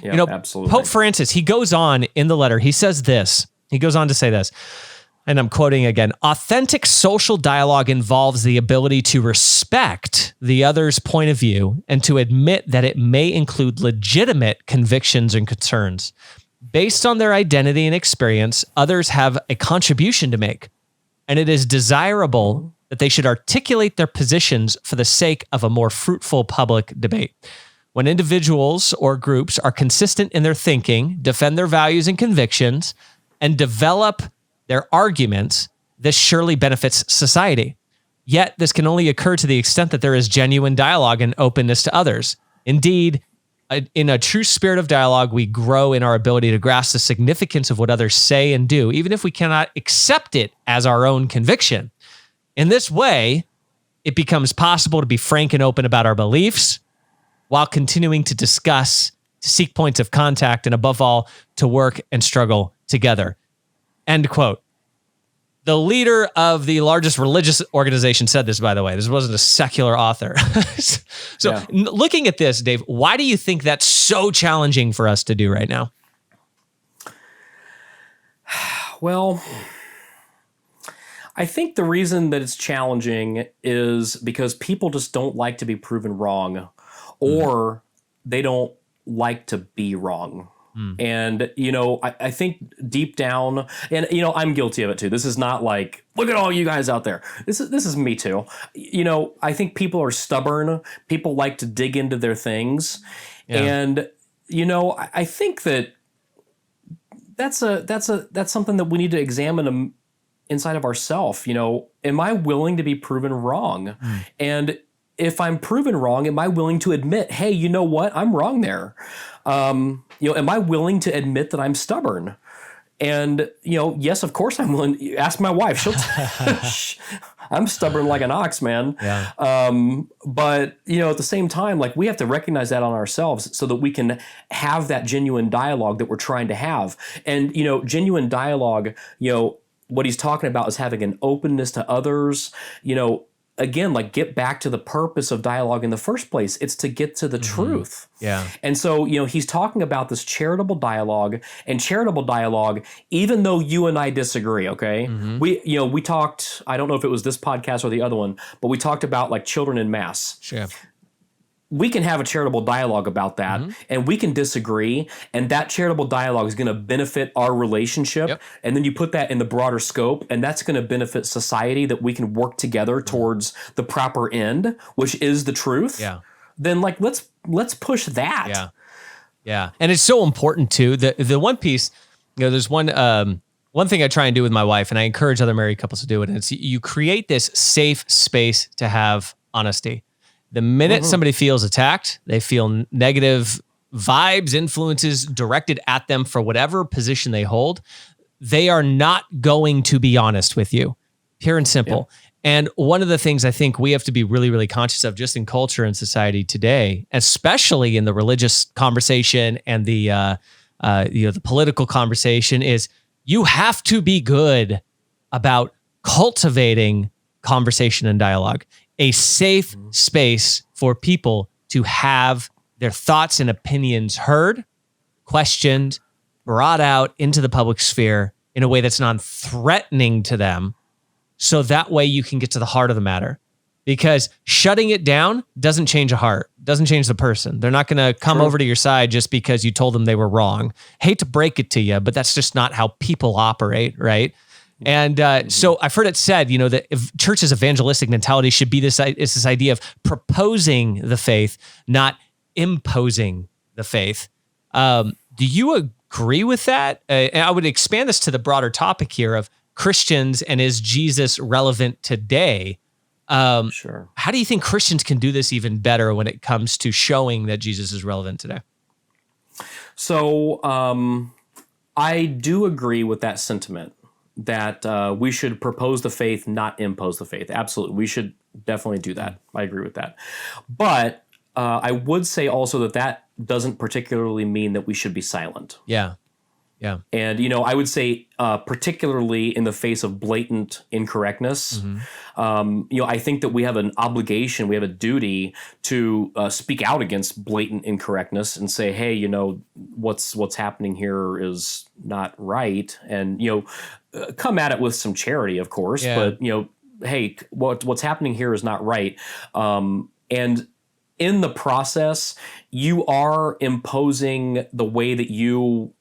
Absolutely. Pope Francis, he goes on in the letter, he says this. He goes on to say this. And I'm quoting again, authentic social dialogue involves the ability to respect the other's point of view and to admit that it may include legitimate convictions and concerns. Based on their identity and experience, others have a contribution to make, and it is desirable that they should articulate their positions for the sake of a more fruitful public debate. When individuals or groups are consistent in their thinking, defend their values and convictions, and develop their arguments, this surely benefits society. Yet, this can only occur to the extent that there is genuine dialogue and openness to others. Indeed, In a true spirit of dialogue, we grow in our ability to grasp the significance of what others say and do, even if we cannot accept it as our own conviction. In this way, it becomes possible to be frank and open about our beliefs while continuing to discuss, to seek points of contact, and above all, to work and struggle together. End quote. The leader of the largest religious organization said this, by the way. This wasn't a secular author. Looking at this, Dave, why do you think that's so challenging for us to do right now? Well, I think the reason that it's challenging is because people just don't like to be proven wrong, or they don't like to be wrong. And, I think deep down, and, I'm guilty of it too. This is not like, look at all you guys out there. This is me too. I think people are stubborn. People like to dig into their things. Yeah. And, I think that's something that we need to examine inside of ourselves. Am I willing to be proven wrong? And if I'm proven wrong, am I willing to admit, hey, you know what? I'm wrong there. Am I willing to admit that I'm stubborn? And, yes, of course I'm willing. Ask my wife. She'll I'm stubborn like an ox, man. Yeah. But, at the same time, like, we have to recognize that on ourselves so that we can have that genuine dialogue that we're trying to have. And, genuine dialogue, what he's talking about is having an openness to others, again, like, get back to the purpose of dialogue in the first place. It's to get to the truth. Yeah. And so, he's talking about this charitable dialogue, and charitable dialogue, even though you and I disagree, okay? We talked, I don't know if it was this podcast or the other one, but we talked about, like, children in mass. Sure. We can have a charitable dialogue about that, and we can disagree, and that charitable dialogue is going to benefit our relationship. Yep. And then you put that in the broader scope, and that's going to benefit society, that we can work together towards the proper end, which is the truth. Yeah. Then, like, let's push that. Yeah. Yeah. And it's so important too. The one piece, there's one thing I try and do with my wife, and I encourage other married couples to do it, and it's you create this safe space to have honesty. The minute somebody feels attacked, they feel negative vibes, influences directed at them for whatever position they hold, they are not going to be honest with you, pure and simple. Yeah. And one of the things I think we have to be really, really conscious of just in culture and society today, especially in the religious conversation and the political conversation, is you have to be good about cultivating conversation and dialogue. A safe space for people to have their thoughts and opinions heard, questioned, brought out into the public sphere in a way that's non-threatening to them. So that way you can get to the heart of the matter. Because shutting it down doesn't change a heart, doesn't change the person. They're not going to come over to your side just because you told them they were wrong. Hate to break it to you, but that's just not how people operate, right? And so I've heard it said, that if church's evangelistic mentality should be this idea of proposing the faith, not imposing the faith. Do you agree with that? And I would expand this to the broader topic here of Christians and is Jesus relevant today? Sure. How do you think Christians can do this even better when it comes to showing that Jesus is relevant today? So I do agree with that sentiment, that we should propose the faith, not impose the faith. Absolutely. We should definitely do that. I agree with that. But I would say also that doesn't particularly mean that we should be silent. Yeah. Yeah. And, I would say particularly in the face of blatant incorrectness, I think that we have an obligation, we have a duty to speak out against blatant incorrectness and say, hey, what's happening here is not right. And, come at it with some charity, of course, but, hey, what's happening here is not right. And in the process, you are imposing the way that you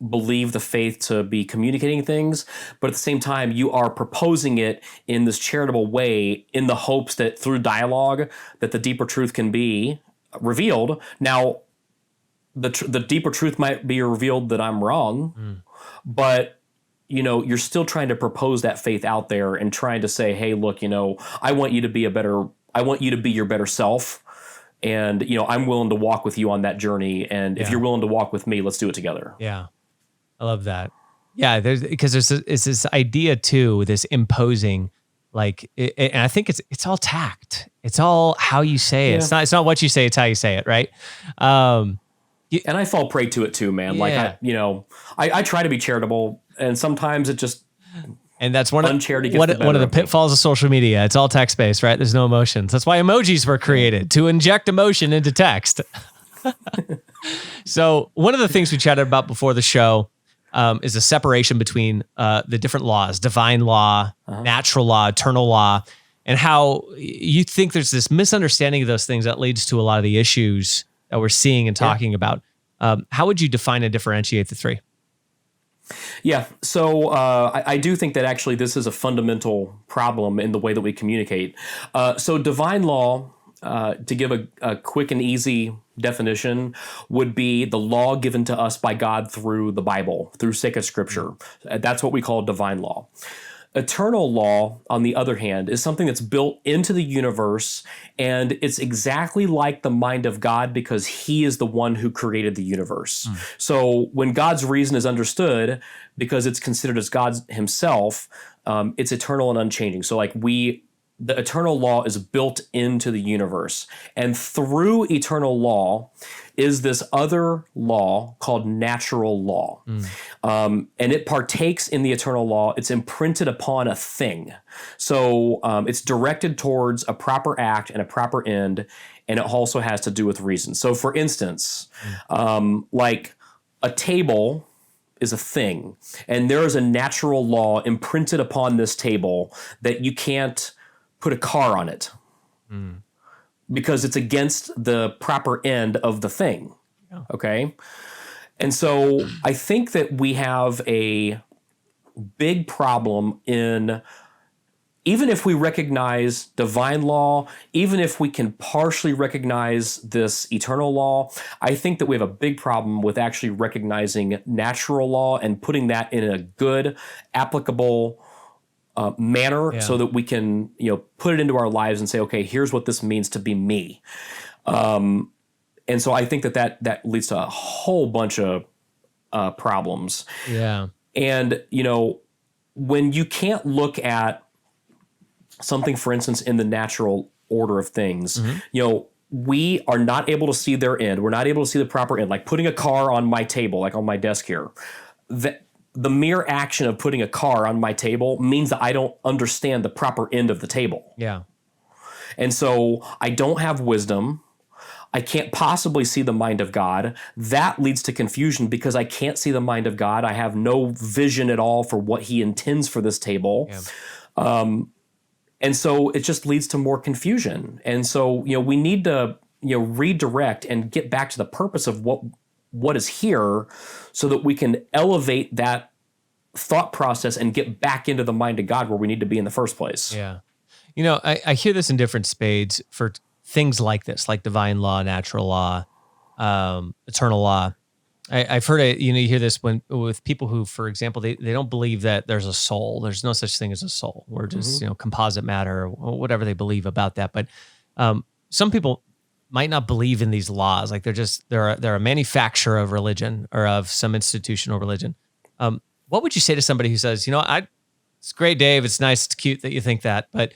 believe the faith to be communicating things, but at the same time, you are proposing it in this charitable way in the hopes that through dialogue, that the deeper truth can be revealed. Now, the deeper truth might be revealed that I'm wrong, but you're still trying to propose that faith out there and trying to say, hey, look, I want you to be your better self. And, I'm willing to walk with you on that journey. And if you're willing to walk with me, let's do it together. Yeah. I love that. Yeah. Because there's this idea too, this imposing, and I think it's all tact. It's all how you say it. It's not what you say, it's how you say it. Right. And I fall prey to it too, man. Yeah. Like I try to be charitable, and sometimes it just, and that's one of the the pitfalls of social media. It's all text based, right? There's no emotions. That's why emojis were created, to inject emotion into text. So one of the things we chatted about before the show is a separation between the different laws: divine law, natural law, eternal law, and how you think there's this misunderstanding of those things that leads to a lot of the issues that we're seeing and talking about. How would you define and differentiate the three? Yeah. So I do think that actually this is a fundamental problem in the way that we communicate. So divine law, to give a quick and easy definition, would be the law given to us by God through the Bible, through sacred scripture. That's what we call divine law. Eternal law, on the other hand, is something that's built into the universe, and it's exactly like the mind of God because he is the one who created the universe. So when God's reason is understood, because it's considered as God himself, it's eternal and unchanging. So the eternal law is built into the universe. And through eternal law is this other law called natural law. And it partakes in the eternal law. It's imprinted upon a thing. So it's directed towards a proper act and a proper end, and it also has to do with reason. So for instance, like a table is a thing, and there is a natural law imprinted upon this table that you can't put a car on it because it's against the proper end of the thing. Okay. And so I think that we have a big problem in, even if we recognize divine law, even if we can partially recognize this eternal law, I think that we have a big problem with actually recognizing natural law and putting that in a good, applicable manner so that we can, put it into our lives and say, okay, here's what this means to be me. And so I think that leads to a whole bunch of problems. Yeah. And, when you can't look at something, for instance, in the natural order of things, we are not able to see their end. We're not able to see the proper end, like putting a car on my table, like on my desk here. The mere action of putting a car on my table means that I don't understand the proper end of the table. Yeah. And so I don't have wisdom. I can't possibly see the mind of God. That leads to confusion because I can't see the mind of God. I have no vision at all for what he intends for this table. Yeah. And so it just leads to more confusion. And so, we need to, redirect and get back to the purpose of what is here so that we can elevate that thought process and get back into the mind of God where we need to be in the first place. Yeah. I hear this in different spades for things like this, like divine law, natural law, eternal law. I've heard it, you hear this with people who, for example, they don't believe that there's a soul. There's no such thing as a soul. We're just, composite matter or whatever they believe about that. But some people might not believe in these laws. Like they're a manufacturer of religion or of some institutional religion. What would you say to somebody who says, it's great, Dave. It's nice. It's cute that you think that, but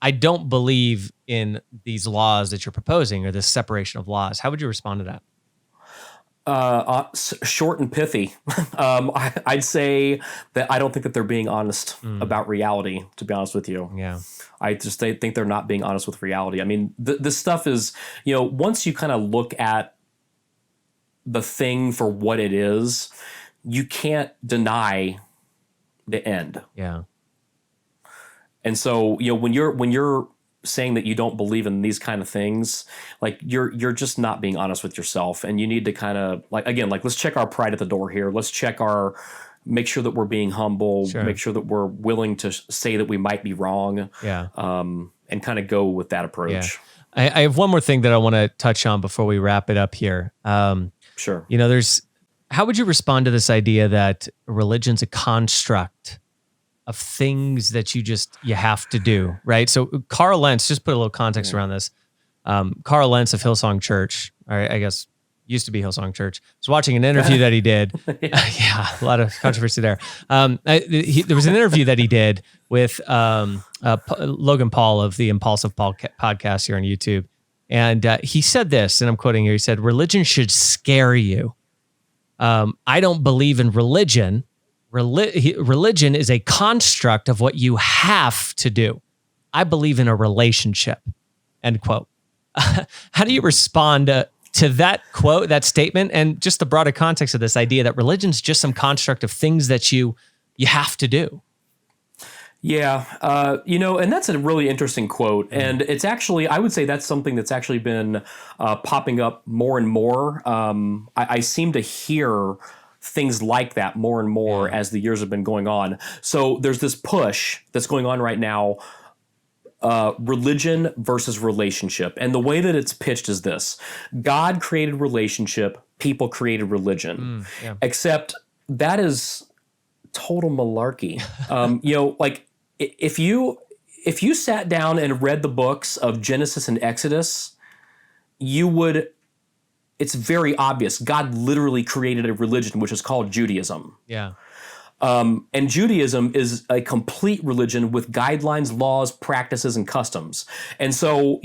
I don't believe in these laws that you're proposing or this separation of laws. How would you respond to that? Short and pithy. I'd say that I don't think that they're being honest about reality, to be honest with you. Yeah. I just think they're not being honest with reality. I mean, this stuff is, once you kind of look at the thing for what it is, you can't deny the end. Yeah. And so, when you're saying that you don't believe in these kind of things, like you're just not being honest with yourself, and you need to kind of let's check our pride at the door here. Let's make sure that we're being humble, make sure that we're willing to say that we might be wrong. Yeah. And kind of go with that approach. Yeah. I have one more thing that I want to touch on before we wrap it up here. Sure. How would you respond to this idea that religion's a construct of things that you have to do, right? So Carl Lentz, just put a little context around this. Carl Lentz of Hillsong Church, or I guess used to be Hillsong Church, was watching an interview that he did. Yeah, a lot of controversy there. There was an interview that he did with Logan Paul of the Impulsive podcast here on YouTube. And he said this, and I'm quoting here. He said, "Religion should scare you. I don't believe in religion. Religion is a construct of what you have to do. I believe in a relationship." End quote. How do you respond to that quote, that statement, and just the broader context of this idea that religion's just some construct of things that you have to do? Yeah, and that's a really interesting quote. And it's actually, I would say that's something that's actually been popping up more and more. I seem to hear things like that more and more as the years have been going on. So there's this push that's going on right now, religion versus relationship. And the way that it's pitched is this: God created relationship, people created religion. Except that is total malarkey. Like if you sat down and read the books of Genesis and Exodus, it's very obvious. God literally created a religion, which is called Judaism. Yeah. And Judaism is a complete religion with guidelines, laws, practices, and customs. And so,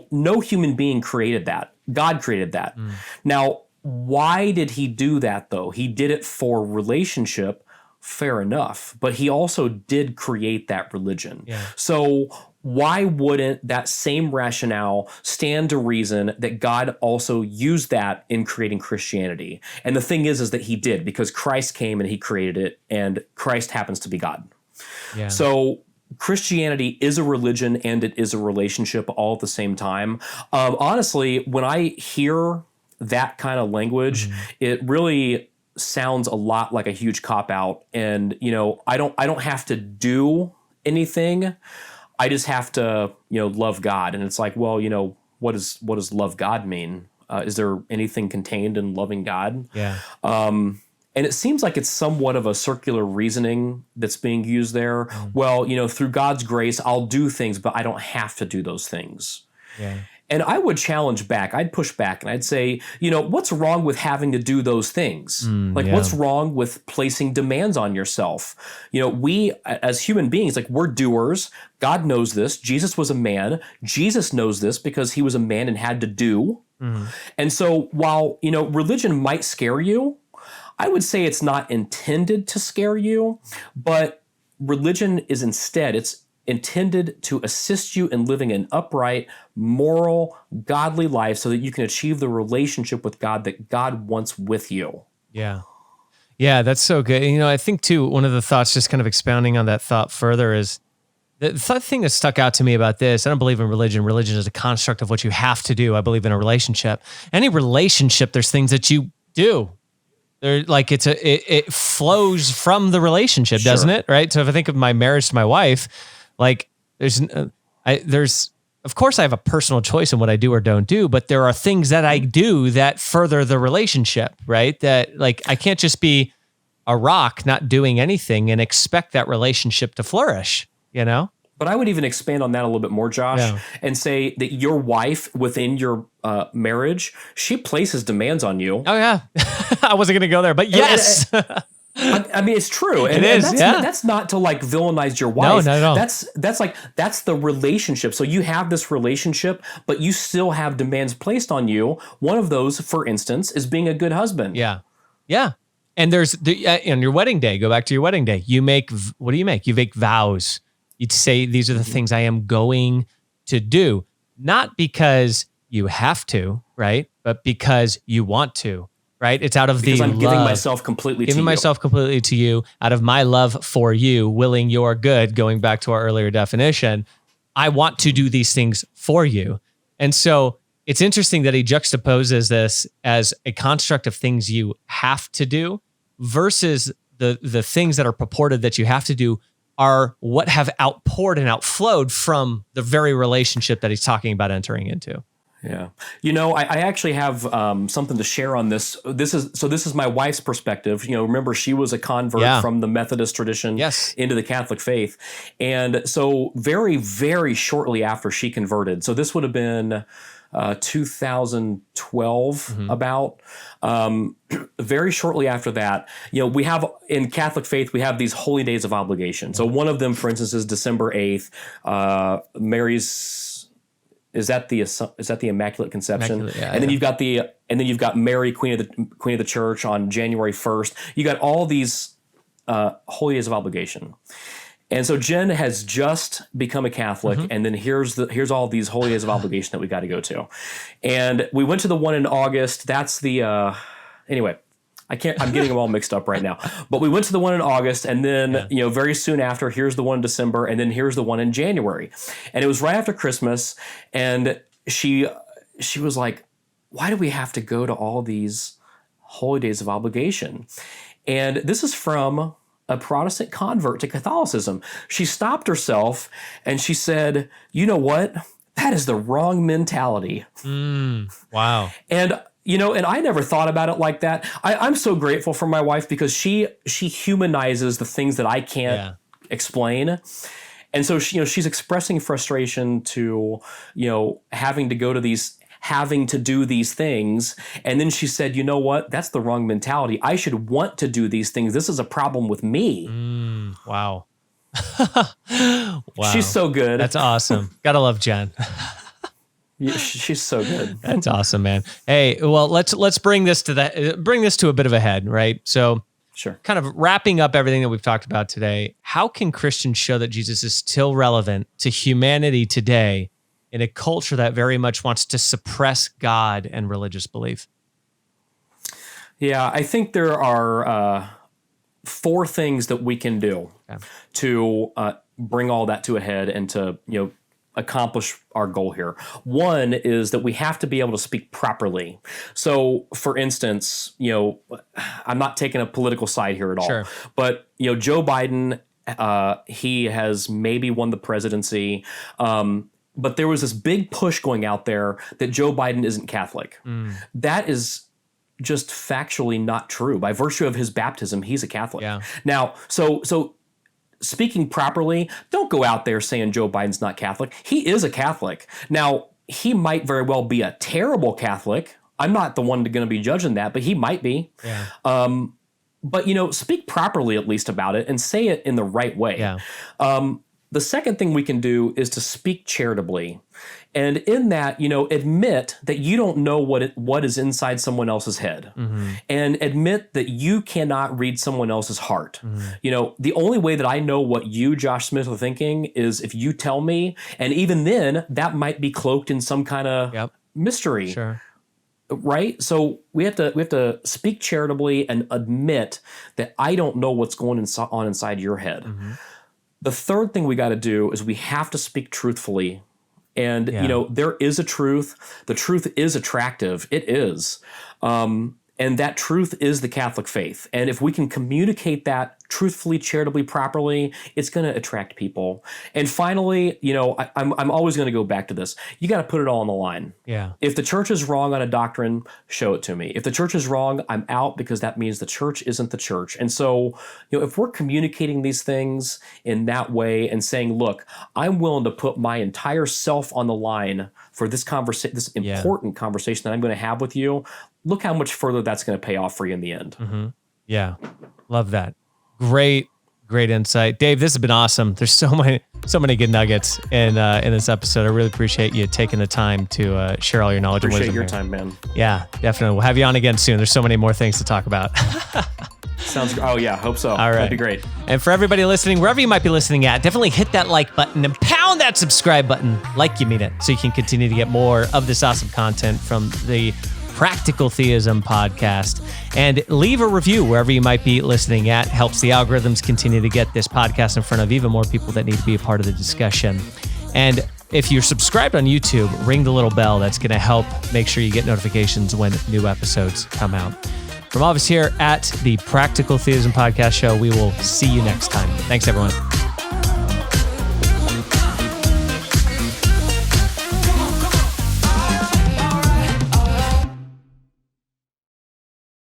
no human being created that. God created that. Now, why did he do that, though? He did it for relationship. Fair enough. But he also did create that religion. Yeah. So why wouldn't that same rationale stand to reason that God also used that in creating Christianity? And the thing is that he did, because Christ came and he created it, and Christ happens to be God. Yeah. So Christianity is a religion and it is a relationship all at the same time. Honestly, when I hear that kind of language, it really sounds a lot like a huge cop-out. And, I don't have to do anything. I just have to, love God. And it's like, well, what does love God mean? Is there anything contained in loving God? Yeah. And it seems like it's somewhat of a circular reasoning that's being used there. Well, through God's grace, I'll do things, but I don't have to do those things. Yeah. And I would challenge back. I'd push back and I'd say, what's wrong with having to do those things? What's wrong with placing demands on yourself? We as human beings, we're doers. God knows this. Jesus was a man. Jesus knows this because he was a man and had to do. And so while, religion might scare you, I would say it's not intended to scare you, but religion is instead, it's intended to assist you in living an upright, moral, godly life so that you can achieve the relationship with God that God wants with you. Yeah. Yeah, that's so good. I think too, one of the thoughts, just kind of expounding on that thought further, is the thing that stuck out to me about this. I don't believe in religion. Religion is a construct of what you have to do. I believe in a relationship. Any relationship, there's things that you do. They're like, it flows from the relationship, doesn't it? Right. So if I think of my marriage to my wife, there's of course I have a personal choice in what I do or don't do, but there are things that I do that further the relationship, right? That I can't just be a rock not doing anything and expect that relationship to flourish, But I would even expand on that a little bit more, Josh, and say that your wife within your marriage, she places demands on you. Oh yeah. I wasn't going to go there, but yes. I mean, it's true. And, that's not to villainize your wife. No, not at all. That's the relationship. So you have this relationship, but you still have demands placed on you. One of those, for instance, is being a good husband. Yeah. Yeah. And there's on your wedding day, go back to your wedding day. What do you make? You make vows. You say, these are the things I am going to do, not because you have to, right? But because you want to. Right? It's out of because I'm love. Giving myself completely to you, out of my love for you, willing your good, going back to our earlier definition. I want to do these things for you. And so it's interesting that he juxtaposes this as a construct of things you have to do versus the things that are purported that you have to do are what have outpoured and outflowed from the very relationship that he's talking about entering into. Yeah. I actually have something to share on this. This is my wife's perspective. Remember, she was a convert from the Methodist tradition into the Catholic faith. And so very, very shortly after she converted, so this would have been 2012 about. Very shortly after that, we have in Catholic faith, we have these holy days of obligation. So one of them, for instance, is December 8th. Mary's, is that the Immaculate Conception? And then you've got Mary, Queen of the Church, on January 1st. You got all these holy days of obligation. And so Jen has just become a Catholic, and then here's all these holy days of obligation that we got to go to. And we went to the one in August. That's the anyway. I'm getting them all mixed up right now. But we went to the one in August, and then very soon after, here's the one in December, and then here's the one in January. And it was right after Christmas, and she was like, "Why do we have to go to all these holy days of obligation?" And this is from a Protestant convert to Catholicism. She stopped herself and she said, "You know what? That is the wrong mentality." Wow. And and I never thought about it like that. I'm so grateful for my wife because she humanizes the things that I can't explain. And so she's expressing frustration to having to do these things. And then she said, "You know what? That's the wrong mentality. I should want to do these things. This is a problem with me." Wow. Wow. She's so good. That's awesome. Gotta love Jen. Yeah, she's so good. That's awesome, man. Hey, well, let's bring this to a bit of a head, right? So sure. Kind of wrapping up everything that we've talked about today, how can Christians show that Jesus is still relevant to humanity today in a culture that very much wants to suppress God and religious belief? Yeah, I think there are 4 things that we can do to bring all that to a head and to accomplish our goal here. One is that we have to be able to speak properly. So, for instance, I'm not taking a political side here at all, Sure. but Joe Biden, he has maybe won the presidency. But there was this big push going out there that Joe Biden isn't Catholic. That is just factually not true. By virtue of his baptism, he's a Catholic. Yeah. Now, so speaking properly, don't go out there saying Joe Biden's not Catholic. He is a Catholic. Now, he might very well be a terrible Catholic. I'm not the one going to be judging that, but he might be. Yeah. But speak properly at least about it and say it in the right way. Yeah. The second thing we can do is to speak charitably. And in that, admit that you don't know what is inside someone else's head. And admit that you cannot read someone else's heart. The only way that I know what you, Josh Smith, are thinking is if you tell me. And even then, that might be cloaked in some kind of mystery. Sure. Right? So we have to speak charitably and admit that I don't know what's going on inside your head. The third thing we got to do is we have to speak truthfully. And, there is a truth. The truth is attractive. It is. And that truth is the Catholic faith. And if we can communicate that truthfully, charitably, properly, it's going to attract people. And finally, I'm always going to go back to this. You got to put it all on the line. Yeah. If the church is wrong on a doctrine, show it to me. If the church is wrong, I'm out, because that means the church isn't the church. And so, if we're communicating these things in that way and saying, look, I'm willing to put my entire self on the line for this this important conversation that I'm going to have with you, look how much further that's going to pay off for you in the end. Yeah. Love that. Great insight. Dave, this has been awesome. There's so many good nuggets in this episode. I really appreciate you taking the time to share all your knowledge and wisdom. Appreciate your time, man. Yeah, definitely. We'll have you on again soon. There's so many more things to talk about. Sounds good. Oh yeah, hope so. All right. That'd be great. And for everybody listening, wherever you might be listening at, definitely hit that like button and pound that subscribe button like you mean it, so you can continue to get more of this awesome content from the Practical Theism podcast. And leave a review wherever you might be listening at. Helps the algorithms continue to get this podcast in front of even more people that need to be a part of the discussion. And if you're subscribed on YouTube, ring the little bell. That's going to help make sure you get notifications when new episodes come out. From all of us here at the Practical Theism Podcast Show, we will see you next time. Thanks, everyone.